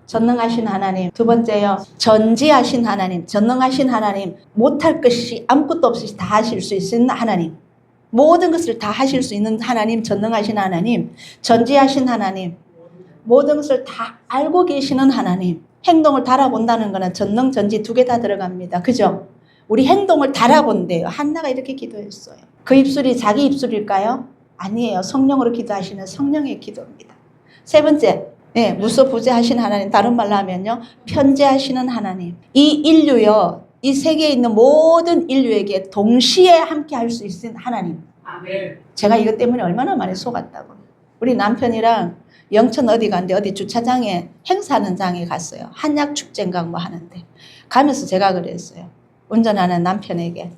전능하신 하나님. 두 번째요. 전지하신 하나님. 전능하신 하나님. 못할 것이 아무것도 없이 다 하실 수 있는 하나님. 모든 것을 다 하실 수 있는 하나님. 전능하신 하나님. 전지하신 하나님. 모든 것을 다 알고 계시는 하나님. 행동을 달아본다는 거는 전능, 전지 2개 다 들어갑니다. 그죠? 우리 행동을 달아본대요. 한나가 이렇게 기도했어요. 그 입술이 자기 입술일까요? 아니에요. 성령으로 기도하시는 성령의 기도입니다. 세 번째. 네, 무소부재하신 하나님, 다른 말로 하면요, 편재하시는 하나님. 이 인류요, 이 세계에 있는 모든 인류에게 동시에 함께 할 수 있는 하나님. 아멘. 제가 이것 때문에 얼마나 많이 속았다고. 우리 남편이랑 영천 어디 갔는데 어디 주차장에 행사하는 장에 갔어요. 한약 축제인가 뭐 하는데. 가면서 제가 그랬어요. 운전하는 남편에게.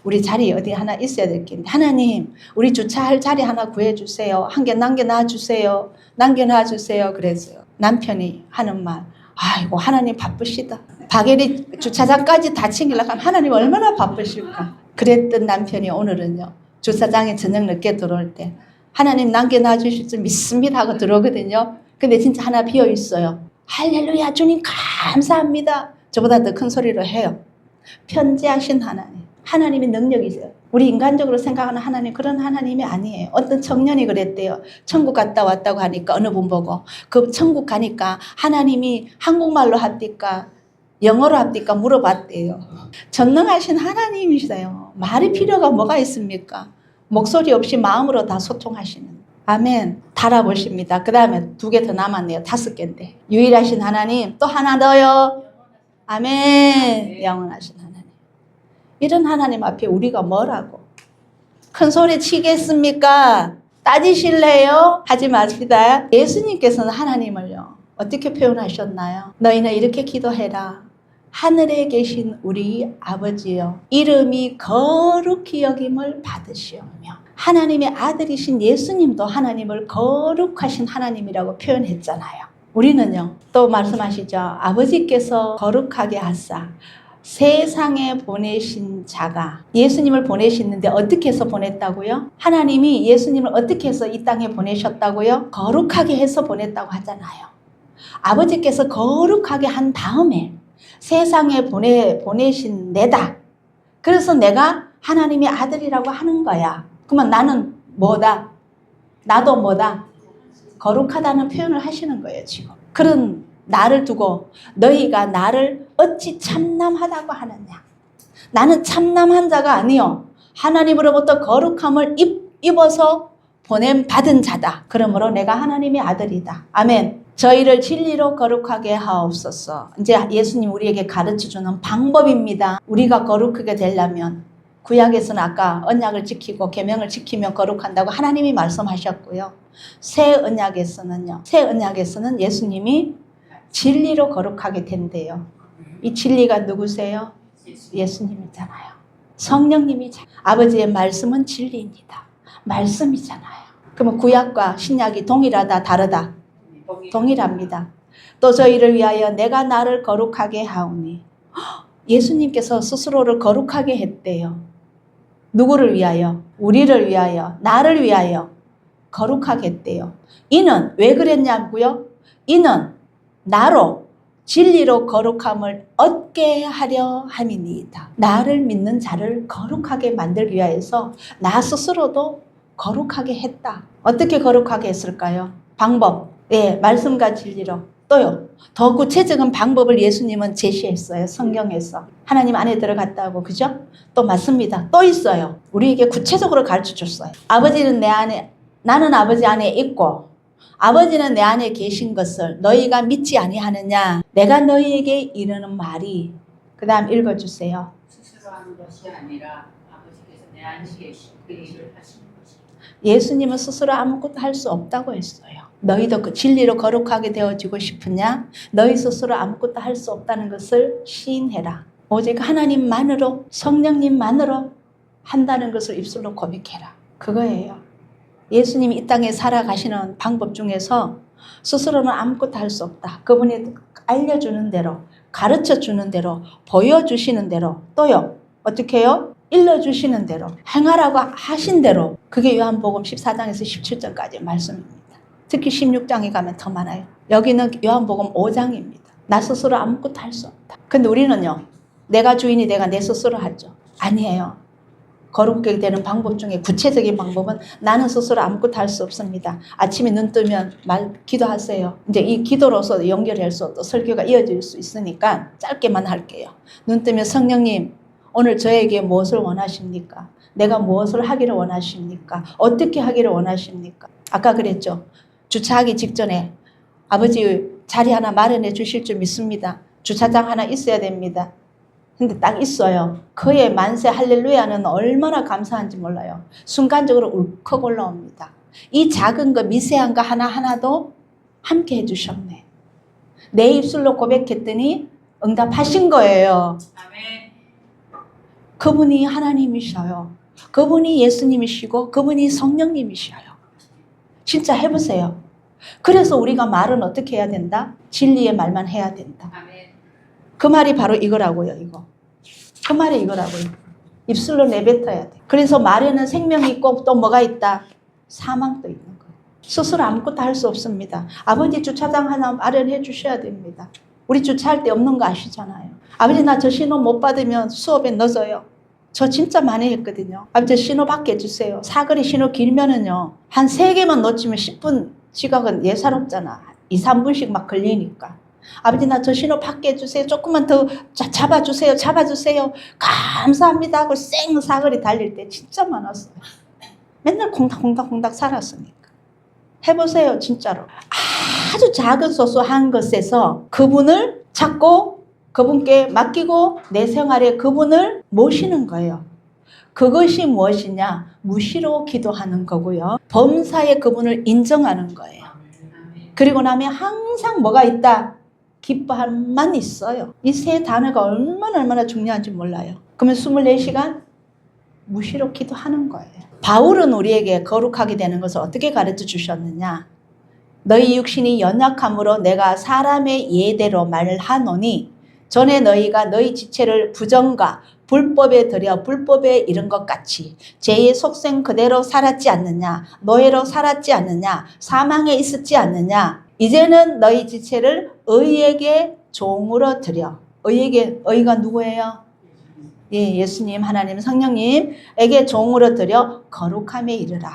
우리 자리 어디 하나 있어야 될 게 있는데 하나님 우리 주차할 자리 하나 구해주세요. 한 개 남겨놔주세요. 남겨놔주세요. 그랬어요. 남편이 하는 말 아이고 하나님 바쁘시다. 바게리 주차장까지 다 챙기려고 하면 하나님 얼마나 바쁘실까. 그랬던 남편이 오늘은요. 주차장에 저녁 늦게 들어올 때 하나님 남겨놔주실 줄 믿습니다 하고 들어오거든요. 근데 진짜 하나 비어있어요. 할렐루야 주님 감사합니다. 저보다 더 큰 소리로 해요. 편재하신 하나님. 하나님의 능력이세요. 우리 인간적으로 생각하는 하나님 그런 하나님이 아니에요. 어떤 청년이 그랬대요. 천국 갔다 왔다고 하니까 어느 분 보고 그 천국 가니까 하나님이 한국말로 합니까? 영어로 합니까? 물어봤대요. 전능하신 하나님이시세요. 말이 필요가 뭐가 있습니까? 목소리 없이 마음으로 다 소통하시는. 아멘. 달아보십니다. 그 다음에 2개 더 남았네요. 5개인데. 유일하신 하나님 또 하나 더요. 아멘. 영원하신 하나님. 이런 하나님 앞에 우리가 뭐라고? 큰 소리 치겠습니까? 따지실래요? 하지 마십니다. 예수님께서는 하나님을요. 어떻게 표현하셨나요? 너희는 이렇게 기도해라. 하늘에 계신 우리 아버지여 이름이 거룩히 여김을 받으시오며 하나님의 아들이신 예수님도 하나님을 거룩하신 하나님이라고 표현했잖아요. 우리는요. 또 말씀하시죠. 아버지께서 거룩하게 하사 세상에 보내신 자가 예수님을 보내셨는데 어떻게 해서 보냈다고요? 하나님이 예수님을 어떻게 해서 이 땅에 보내셨다고요? 거룩하게 해서 보냈다고 하잖아요. 아버지께서 거룩하게 한 다음에 세상에 보내신 내다. 그래서 내가 하나님의 아들이라고 하는 거야. 그러면 나는 뭐다? 나도 뭐다? 거룩하다는 표현을 하시는 거예요, 지금. 그런 나를 두고 너희가 나를 어찌 참남하다고 하느냐. 나는 참남한 자가 아니요. 하나님으로부터 거룩함을 입어서 보냄받은 자다. 그러므로 내가 하나님의 아들이다. 아멘. 저희를 진리로 거룩하게 하옵소서. 이제 예수님 우리에게 가르쳐주는 방법입니다. 우리가 거룩하게 되려면 구약에서는 아까 언약을 지키고 계명을 지키면 거룩한다고 하나님이 말씀하셨고요. 새 언약에서는 예수님이 진리로 거룩하게 된대요. 이 진리가 누구세요? 예수님이잖아요. 성령님이잖아요. 아버지의 말씀은 진리입니다. 말씀이잖아요. 그러면 구약과 신약이 동일하다, 다르다? 동일합니다. 또 저희를 위하여 내가 나를 거룩하게 하오니 예수님께서 스스로를 거룩하게 했대요. 누구를 위하여? 우리를 위하여, 나를 위하여 거룩하게 했대요. 이는 왜 그랬냐고요? 이는 나로 진리로 거룩함을 얻게 하려 함이니이다. 나를 믿는 자를 거룩하게 만들기 위해서 나 스스로도 거룩하게 했다. 어떻게 거룩하게 했을까요? 방법. 예, 말씀과 진리로. 또요. 더 구체적인 방법을 예수님은 제시했어요. 성경에서. 하나님 안에 들어갔다고. 그죠? 또 맞습니다. 또 있어요. 우리에게 구체적으로 가르쳐 줬어요. 아버지는 내 안에, 나는 아버지 안에 있고 아버지는 내 안에 계신 것을 너희가 믿지 아니하느냐. 내가 너희에게 이르는 말이 그 다음 읽어주세요. 스스로 하는 것이 아니라 아버지께서 내 안식에 그 일을 하시는 것이. 예수님은 스스로 아무것도 할 수 없다고 했어요. 너희도 그 진리로 거룩하게 되어지고 싶으냐? 너희 스스로 아무것도 할 수 없다는 것을 시인해라. 오직 하나님만으로, 성령님만으로 한다는 것을 입술로 고백해라. 그거예요. 예수님이 이 땅에 살아가시는 방법 중에서 스스로는 아무것도 할 수 없다. 그분이 알려주는 대로, 가르쳐주는 대로, 보여주시는 대로, 또요, 어떻게 해요? 일러주시는 대로, 행하라고 하신 대로. 그게 요한복음 14장에서 17절까지 말씀입니다. 특히 16장에 가면 더 많아요. 여기는 요한복음 5장입니다. 나 스스로 아무것도 할 수 없다. 근데 우리는요, 내가 주인이 내가 내 스스로 하죠. 아니에요. 거룩하게 되는 방법 중에 구체적인 방법은 나는 스스로 아무것도 할 수 없습니다. 아침에 눈 뜨면 기도하세요. 이제 이 기도로서 연결해서 또 설교가 이어질 수 있으니까 짧게만 할게요. 눈 뜨면 성령님, 오늘 저에게 무엇을 원하십니까? 내가 무엇을 하기를 원하십니까? 어떻게 하기를 원하십니까? 아까 그랬죠. 주차하기 직전에 아버지 자리 하나 마련해 주실 줄 믿습니다. 주차장 하나 있어야 됩니다. 근데 딱 있어요. 그의 만세 할렐루야는 얼마나 감사한지 몰라요. 순간적으로 울컥 올라옵니다. 이 작은 거 미세한 거 하나하나도 함께 해주셨네. 내 입술로 고백했더니 응답하신 거예요. 아멘. 그분이 하나님이셔요. 그분이 예수님이시고 그분이 성령님이셔요. 진짜 해보세요. 그래서 우리가 말은 어떻게 해야 된다? 진리의 말만 해야 된다. 아멘. 그 말이 바로 이거라고요. 이거. 그 말이 이거라고요. 입술로 내뱉어야 돼. 그래서 말에는 생명이 있고 또 뭐가 있다? 사망도 있는 거예요. 스스로 아무것도 할 수 없습니다. 아버지 주차장 하나 마련해 주셔야 됩니다. 우리 주차할 데 없는 거 아시잖아요. 아버지 나 저 신호 못 받으면 수업에 늦어요. 저 진짜 많이 했거든요. 아버지 신호 받게 해주세요. 사거리 신호 길면은요. 한 3개만 놓치면 10분 지각은 예사롭잖아. 2, 3분씩 막 걸리니까. 아버지 나 저 신호 받게 해주세요. 조금만 더 잡아주세요. 잡아주세요. 감사합니다 하고 쌩 사거리 달릴 때 진짜 많았어요. 맨날 콩닥콩닥 살았으니까. 해보세요. 진짜로. 아주 작은 소소한 것에서 그분을 찾고 그분께 맡기고 내 생활에 그분을 모시는 거예요. 그것이 무엇이냐? 무시로 기도하는 거고요. 범사에 그분을 인정하는 거예요. 그리고 나면 항상 뭐가 있다? 기뻐함만 있어요. 이 세 단어가 얼마나 중요한지 몰라요. 그러면 24시간 무시로 기도하는 거예요. 바울은 우리에게 거룩하게 되는 것을 어떻게 가르쳐 주셨느냐? 너희 육신이 연약함으로 내가 사람의 예대로 말을 하노니 전에 너희가 너희 지체를 부정과 불법에 들여 불법에 이른 것 같이 죄의 속생 그대로 살았지 않느냐? 노예로 살았지 않느냐? 사망에 있었지 않느냐? 이제는 너희 지체를 의에게 종으로 드려. 의가 누구예요? 예, 예수님, 하나님, 성령님에게 종으로 드려 거룩함에 이르라.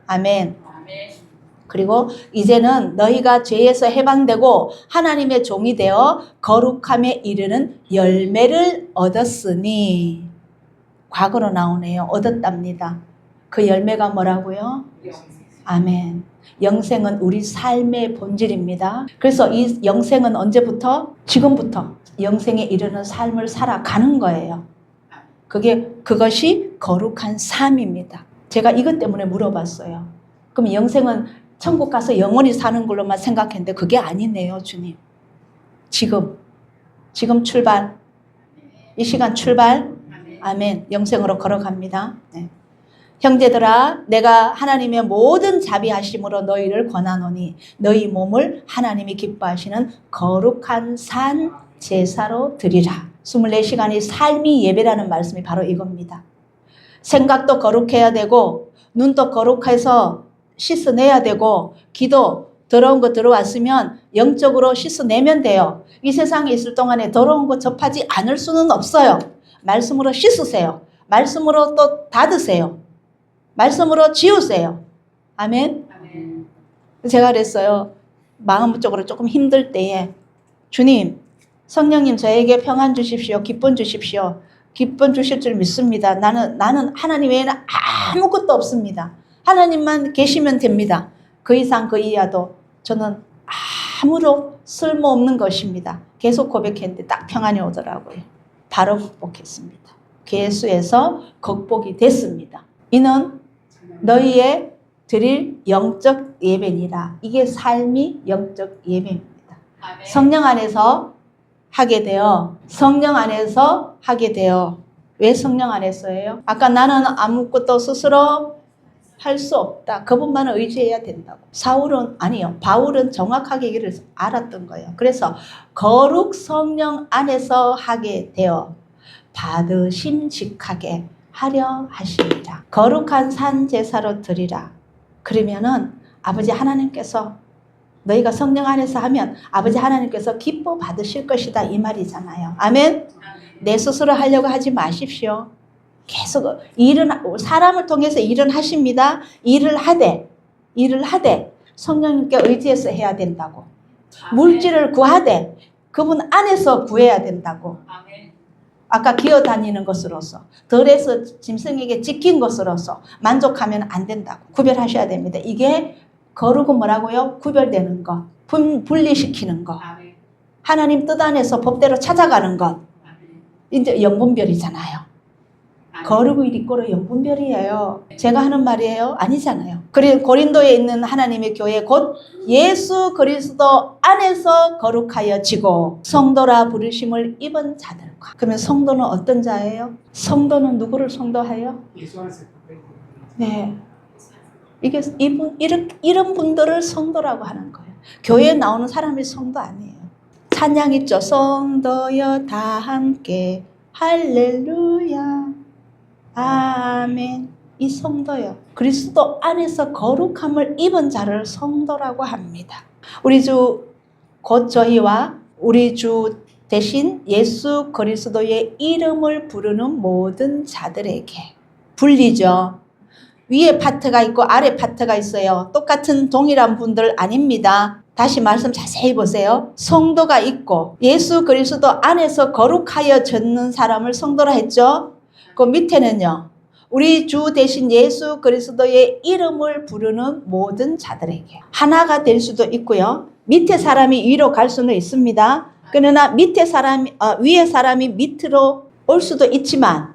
아멘. 아멘. 그리고 이제는 너희가 죄에서 해방되고 하나님의 종이 되어 거룩함에 이르는 열매를 얻었으니. 과거로 나오네요. 얻었답니다. 그 열매가 뭐라고요? 아멘. 영생은 우리 삶의 본질입니다. 그래서 이 영생은 언제부터? 지금부터 영생에 이르는 삶을 살아가는 거예요. 그것이 거룩한 삶입니다. 제가 이것 때문에 물어봤어요. 그럼 영생은 천국 가서 영원히 사는 걸로만 생각했는데 그게 아니네요, 주님. 지금 출발. 이 시간 출발. 아멘. 영생으로 걸어갑니다. 네. 형제들아, 내가 하나님의 모든 자비하심으로 너희를 권하노니 너희 몸을 하나님이 기뻐하시는 거룩한 산 제사로 드리라. 24시간이 삶이 예배라는 말씀이 바로 이겁니다. 생각도 거룩해야 되고 눈도 거룩해서 씻어내야 되고 기도 더러운 거 들어왔으면 영적으로 씻어내면 돼요. 이 세상에 있을 동안에 더러운 거 접하지 않을 수는 없어요. 말씀으로 씻으세요. 말씀으로 또 닫으세요. 말씀으로 지우세요. 아멘. 아멘. 제가 그랬어요. 마음적으로 조금 힘들 때에 주님, 성령님 저에게 평안 주십시오. 기쁨 주십시오. 기쁨 주실 줄 믿습니다. 나는 하나님 외에는 아무것도 없습니다. 하나님만 계시면 됩니다. 그 이상 그 이하도 저는 아무런 쓸모없는 것입니다. 계속 고백했는데 딱 평안이 오더라고요. 바로 극복했습니다. 괴수에서 극복이 됐습니다. 이는 너희의 드릴 영적 예배니라. 이게 삶이 영적 예배입니다. 아멘. 성령 안에서 하게 되어 왜 성령 안에서예요? 아까 나는 아무것도 스스로 할 수 없다. 그분만을 의지해야 된다고. 바울은 정확하게 이를 알았던 거예요. 그래서 거룩 성령 안에서 하게 되어 받으심직하게 하려 하십니다. 거룩한 산 제사로 드리라. 그러면은 아버지 하나님께서 너희가 성령 안에서 하면 아버지 하나님께서 기뻐 받으실 것이다 이 말이잖아요. 아멘. 내 스스로 하려고 하지 마십시오. 계속 사람을 통해서 일은 하십니다. 일을 하되 성령님께 의지해서 해야 된다고. 물질을 구하되 그분 안에서 구해야 된다고. 아멘. 아까 기어다니는 것으로서 덜해서 짐승에게 찍힌 것으로서 만족하면 안 된다고. 구별하셔야 됩니다. 이게 거룩은 뭐라고요? 구별되는 것, 분리시키는 것, 아멘. 하나님 뜻 안에서 법대로 찾아가는 것. 이제 영분별이잖아요. 거룩을 이끌어 영분별이에요. 제가 하는 말이에요? 아니잖아요. 그리고 고린도에 있는 하나님의 교회 곧 예수 그리스도 안에서 거룩하여지고 성도라 부르심을 입은 자들과. 그러면 성도는 어떤 자예요? 성도는 누구를 성도해요? 예수 안에서 네. 이런 분들을 성도라고 하는 거예요. 교회에 나오는 사람이 성도 아니에요. 찬양 있죠? 성도여 다 함께 할렐루야 아멘. 이 성도요. 그리스도 안에서 거룩함을 입은 자를 성도라고 합니다. 우리 주 곧 저희와 우리 주 대신 예수 그리스도의 이름을 부르는 모든 자들에게 분리죠. 위에 파트가 있고 아래 파트가 있어요. 똑같은 동일한 분들 아닙니다. 다시 말씀 자세히 보세요. 성도가 있고 예수 그리스도 안에서 거룩하여졌는 사람을 성도라 했죠. 그 밑에는요. 우리 주 대신 예수 그리스도의 이름을 부르는 모든 자들에게 하나가 될 수도 있고요. 밑에 사람이 위로 갈 수는 있습니다. 그러나 위에 사람이 밑으로 올 수도 있지만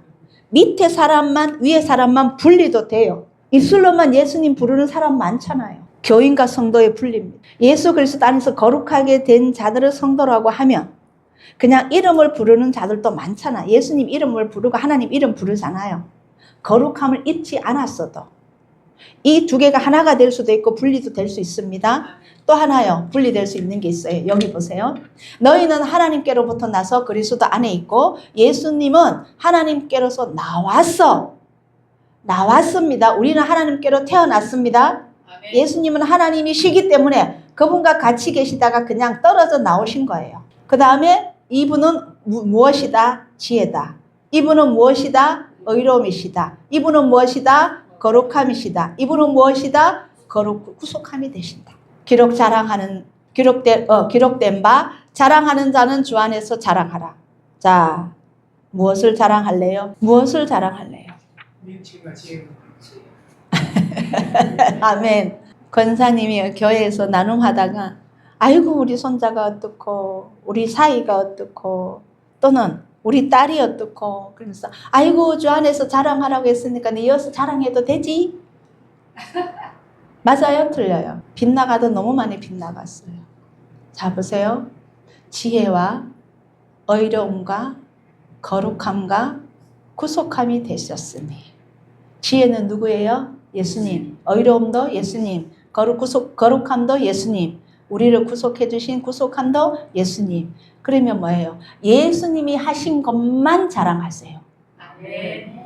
밑에 사람만 위에 사람만 분리도 돼요. 입술로만 예수님 부르는 사람 많잖아요. 교인과 성도의 분리입니다. 예수 그리스도 안에서 거룩하게 된 자들을 성도라고 하면 그냥 이름을 부르는 자들도 많잖아. 예수님 이름을 부르고 하나님 이름 부르잖아요. 거룩함을 입지 않았어도 이 두 개가 하나가 될 수도 있고 분리도 될 수 있습니다. 또 하나요. 분리될 수 있는 게 있어요. 여기 보세요. 너희는 하나님께로부터 나서 그리스도 안에 있고 예수님은 하나님께로서 나왔습니다. 우리는 하나님께로 태어났습니다. 아멘. 예수님은 하나님이시기 때문에 그분과 같이 계시다가 그냥 떨어져 나오신 거예요. 그 다음에 이분은 무엇이다? 지혜다. 이분은 무엇이다? 의로움이시다. 이분은 무엇이다? 거룩함이시다. 이분은 무엇이다? 구속함이 되신다. 기록된 바 자랑하는 자는 주 안에서 자랑하라. 자, 무엇을 자랑할래요? 무엇을 자랑할래요? 명칭과 지혜가 아멘. 권사님이 교회에서 나눔하다가 아이고 우리 손자가 어떻고 우리 사이가 어떻고 또는 우리 딸이 어떻고 그러면서 아이고 주 안에서 자랑하라고 했으니까 네 이어서 자랑해도 되지? 맞아요? 틀려요? 빗나가도 너무 많이 빗나갔어요. 자 보세요. 지혜와 의로움과 거룩함과 구속함이 되셨으니 지혜는 누구예요? 예수님. 의로움도 예수님. 거룩함도 예수님. 우리를 구속해 주신 구속함도 예수님. 그러면 뭐예요? 예수님이 하신 것만 자랑하세요. 아멘.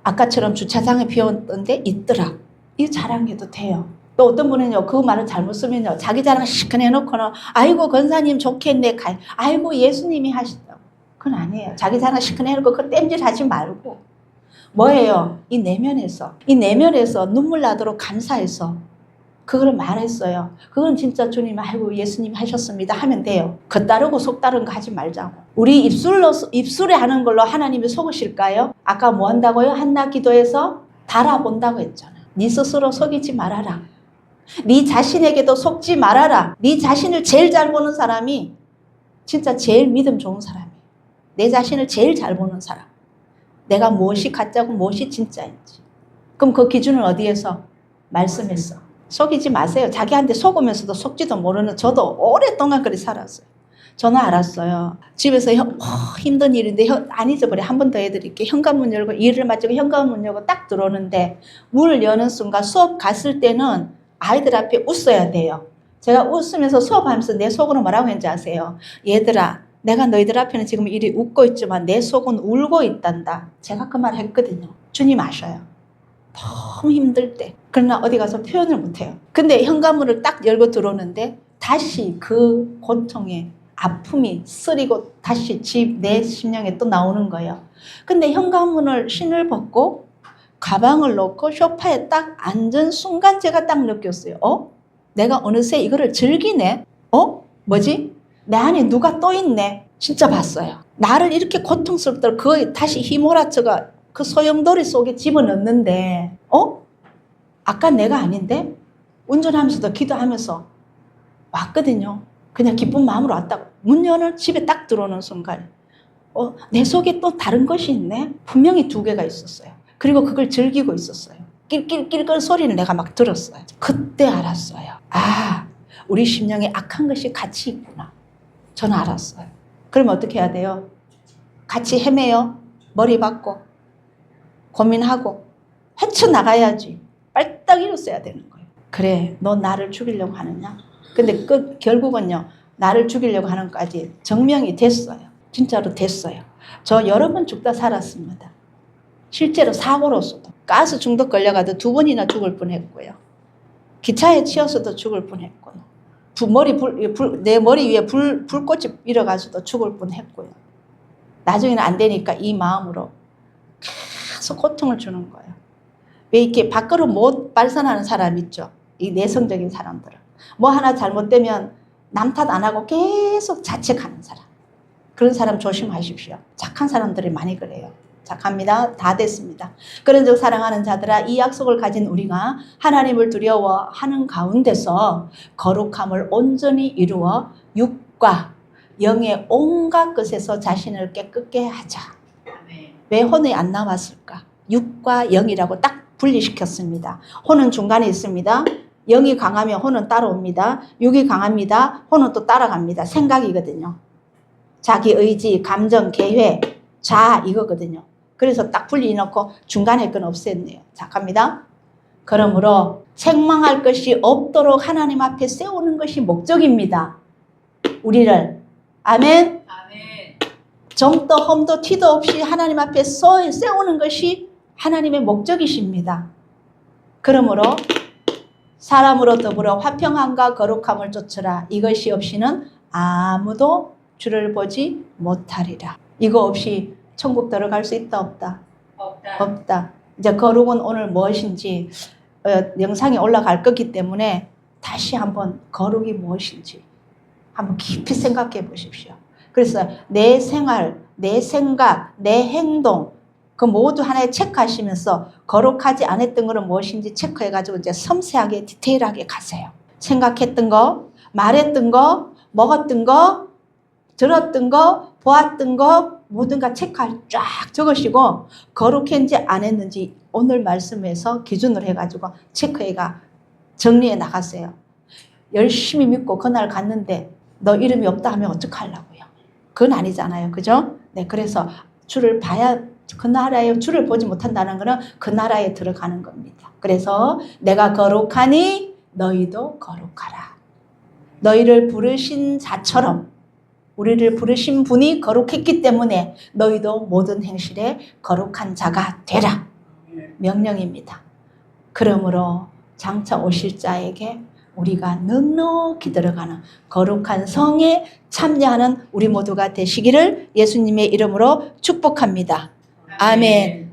아까처럼 주차장에 비웠던데 있더라. 이거 자랑해도 돼요. 또 어떤 분은요, 그 말을 잘못 쓰면요, 자기 자랑 시큰해 놓고는, 아이고, 권사님 좋겠네, 아이고, 예수님이 하신다고. 그건 아니에요. 자기 자랑 시큰해 놓고, 그걸 땜질 하지 말고. 뭐예요? 이 내면에서 눈물 나도록 감사해서, 그걸 말했어요. 그건 진짜 주님, 아이고, 예수님 하셨습니다. 하면 돼요. 겉다르고 속다른 거 하지 말자고. 우리 입술에 하는 걸로 하나님이 속으실까요? 아까 뭐 한다고요? 한나 기도에서 달아본다고 했잖아요. 네 스스로 속이지 말아라. 네 자신에게도 속지 말아라. 네 자신을 제일 잘 보는 사람이 진짜 제일 믿음 좋은 사람이에요. 내 자신을 제일 잘 보는 사람. 내가 무엇이 가짜고 무엇이 진짜인지. 그럼 그 기준은 어디에서? 말씀에서. 속이지 마세요. 자기한테 속으면서도 속지도 모르는 저도 오랫동안 그렇게 살았어요. 저는 알았어요. 집에서 힘든 일인데 안 잊어버려. 한 번 더 해드릴게요. 현관문 열고 일을 마치고 현관문 열고 딱 들어오는데 문을 여는 순간 수업 갔을 때는 아이들 앞에 웃어야 돼요. 제가 웃으면서 수업하면서 내 속으로 뭐라고 했는지 아세요? 얘들아, 내가 너희들 앞에는 지금 이리 웃고 있지만 내 속은 울고 있단다. 제가 그 말 했거든요. 주님 아셔요. 너무 힘들 때. 그러나 어디 가서 표현을 못해요. 근데 현관문을 딱 열고 들어오는데 다시 그 고통에 아픔이 쓰리고 다시 내 심령에 또 나오는 거예요. 근데 현관문을 신을 벗고 가방을 놓고 소파에 딱 앉은 순간 제가 딱 느꼈어요. 내가 어느새 이거를 즐기네? 뭐지? 내 안에 누가 또 있네? 진짜 봤어요. 나를 이렇게 고통스럽도록 그 다시 휘몰아쳐가 그 소용돌이 속에 집어넣는데 아까 내가 아닌데? 운전하면서도 기도하면서 왔거든요. 그냥 기쁜 마음으로 왔다고. 문 여는 집에 딱 들어오는 순간 내 속에 또 다른 것이 있네? 분명히 2개가 있었어요. 그리고 그걸 즐기고 있었어요. 낄낄낄 소리를 내가 막 들었어요. 그때 알았어요. 우리 심령에 악한 것이 같이 있구나. 저는 알았어요. 그러면 어떻게 해야 돼요? 같이 헤매요. 머리 박고 고민하고 헤쳐나가야지. 빨딱 일어서야 되는 거예요. 그래, 너 나를 죽이려고 하느냐? 근데 결국은요, 나를 죽이려고 하는 것까지 증명이 됐어요. 진짜로 됐어요. 저 여러 번 죽다 살았습니다. 실제로 사고로서도. 가스 중독 걸려가도 2번이나 죽을 뻔했고요. 기차에 치여서도 죽을 뻔했고요. 내 머리 위에 불꽃이 일어가서도 죽을 뻔했고요. 나중에는 안 되니까 이 마음으로 계속 고통을 주는 거예요. 왜 이렇게 밖으로 못 발산하는 사람 있죠? 이 내성적인 사람들은. 뭐 하나 잘못되면 남 탓 안 하고 계속 자책하는 사람. 그런 사람 조심하십시오. 착한 사람들이 많이 그래요. 착합니다. 다 됐습니다. 그런즉 사랑하는 자들아, 이 약속을 가진 우리가 하나님을 두려워하는 가운데서 거룩함을 온전히 이루어 육과 영의 온갖 것에서 자신을 깨끗게 하자. 왜 혼이 안 나왔을까? 육과 영이라고 딱 분리시켰습니다. 혼은 중간에 있습니다. 영이 강하면 혼은 따라옵니다. 육이 강합니다. 혼은 또 따라갑니다. 생각이거든요. 자기 의지, 감정, 계획, 자아 이거거든요. 그래서 딱 분리해놓고 중간에 건 없앴네요. 자, 갑니다. 그러므로 책망할 것이 없도록 하나님 앞에 세우는 것이 목적입니다. 우리를. 아멘. 정도 험도 티도 없이 하나님 앞에 세우는 것이 하나님의 목적이십니다. 그러므로 사람으로 더불어 화평함과 거룩함을 쫓으라. 이것이 없이는 아무도 주를 보지 못하리라. 이거 없이 천국 들어갈 수 있다 없다? 없다. 이제 거룩은 오늘 무엇인지 영상이 올라갈 거기 때문에 다시 한번 거룩이 무엇인지 한번 깊이 생각해 보십시오. 그래서 내 생활, 내 생각, 내 행동 그 모두 하나에 체크하시면서 거룩하지 않았던 것은 무엇인지 체크해가지고 이제 섬세하게 디테일하게 가세요. 생각했던 거, 말했던 거, 먹었던 거, 들었던 거, 보았던 거 모든 거 체크할 쫙 적으시고 거룩했는지 안 했는지 오늘 말씀에서 기준으로 해가지고 체크해가 정리해 나가세요. 열심히 믿고 그날 갔는데 너 이름이 없다 하면 어떡하려고요? 그건 아니잖아요. 그죠? 네, 그래서 주를 봐야 그 나라에 주를 보지 못한다는 것은 그 나라에 들어가는 겁니다. 그래서 내가 거룩하니 너희도 거룩하라. 너희를 부르신 자처럼 우리를 부르신 분이 거룩했기 때문에 너희도 모든 행실에 거룩한 자가 되라. 명령입니다. 그러므로 장차 오실 자에게 우리가 넉넉히 들어가는 거룩한 성에 참여하는 우리 모두가 되시기를 예수님의 이름으로 축복합니다. 아멘.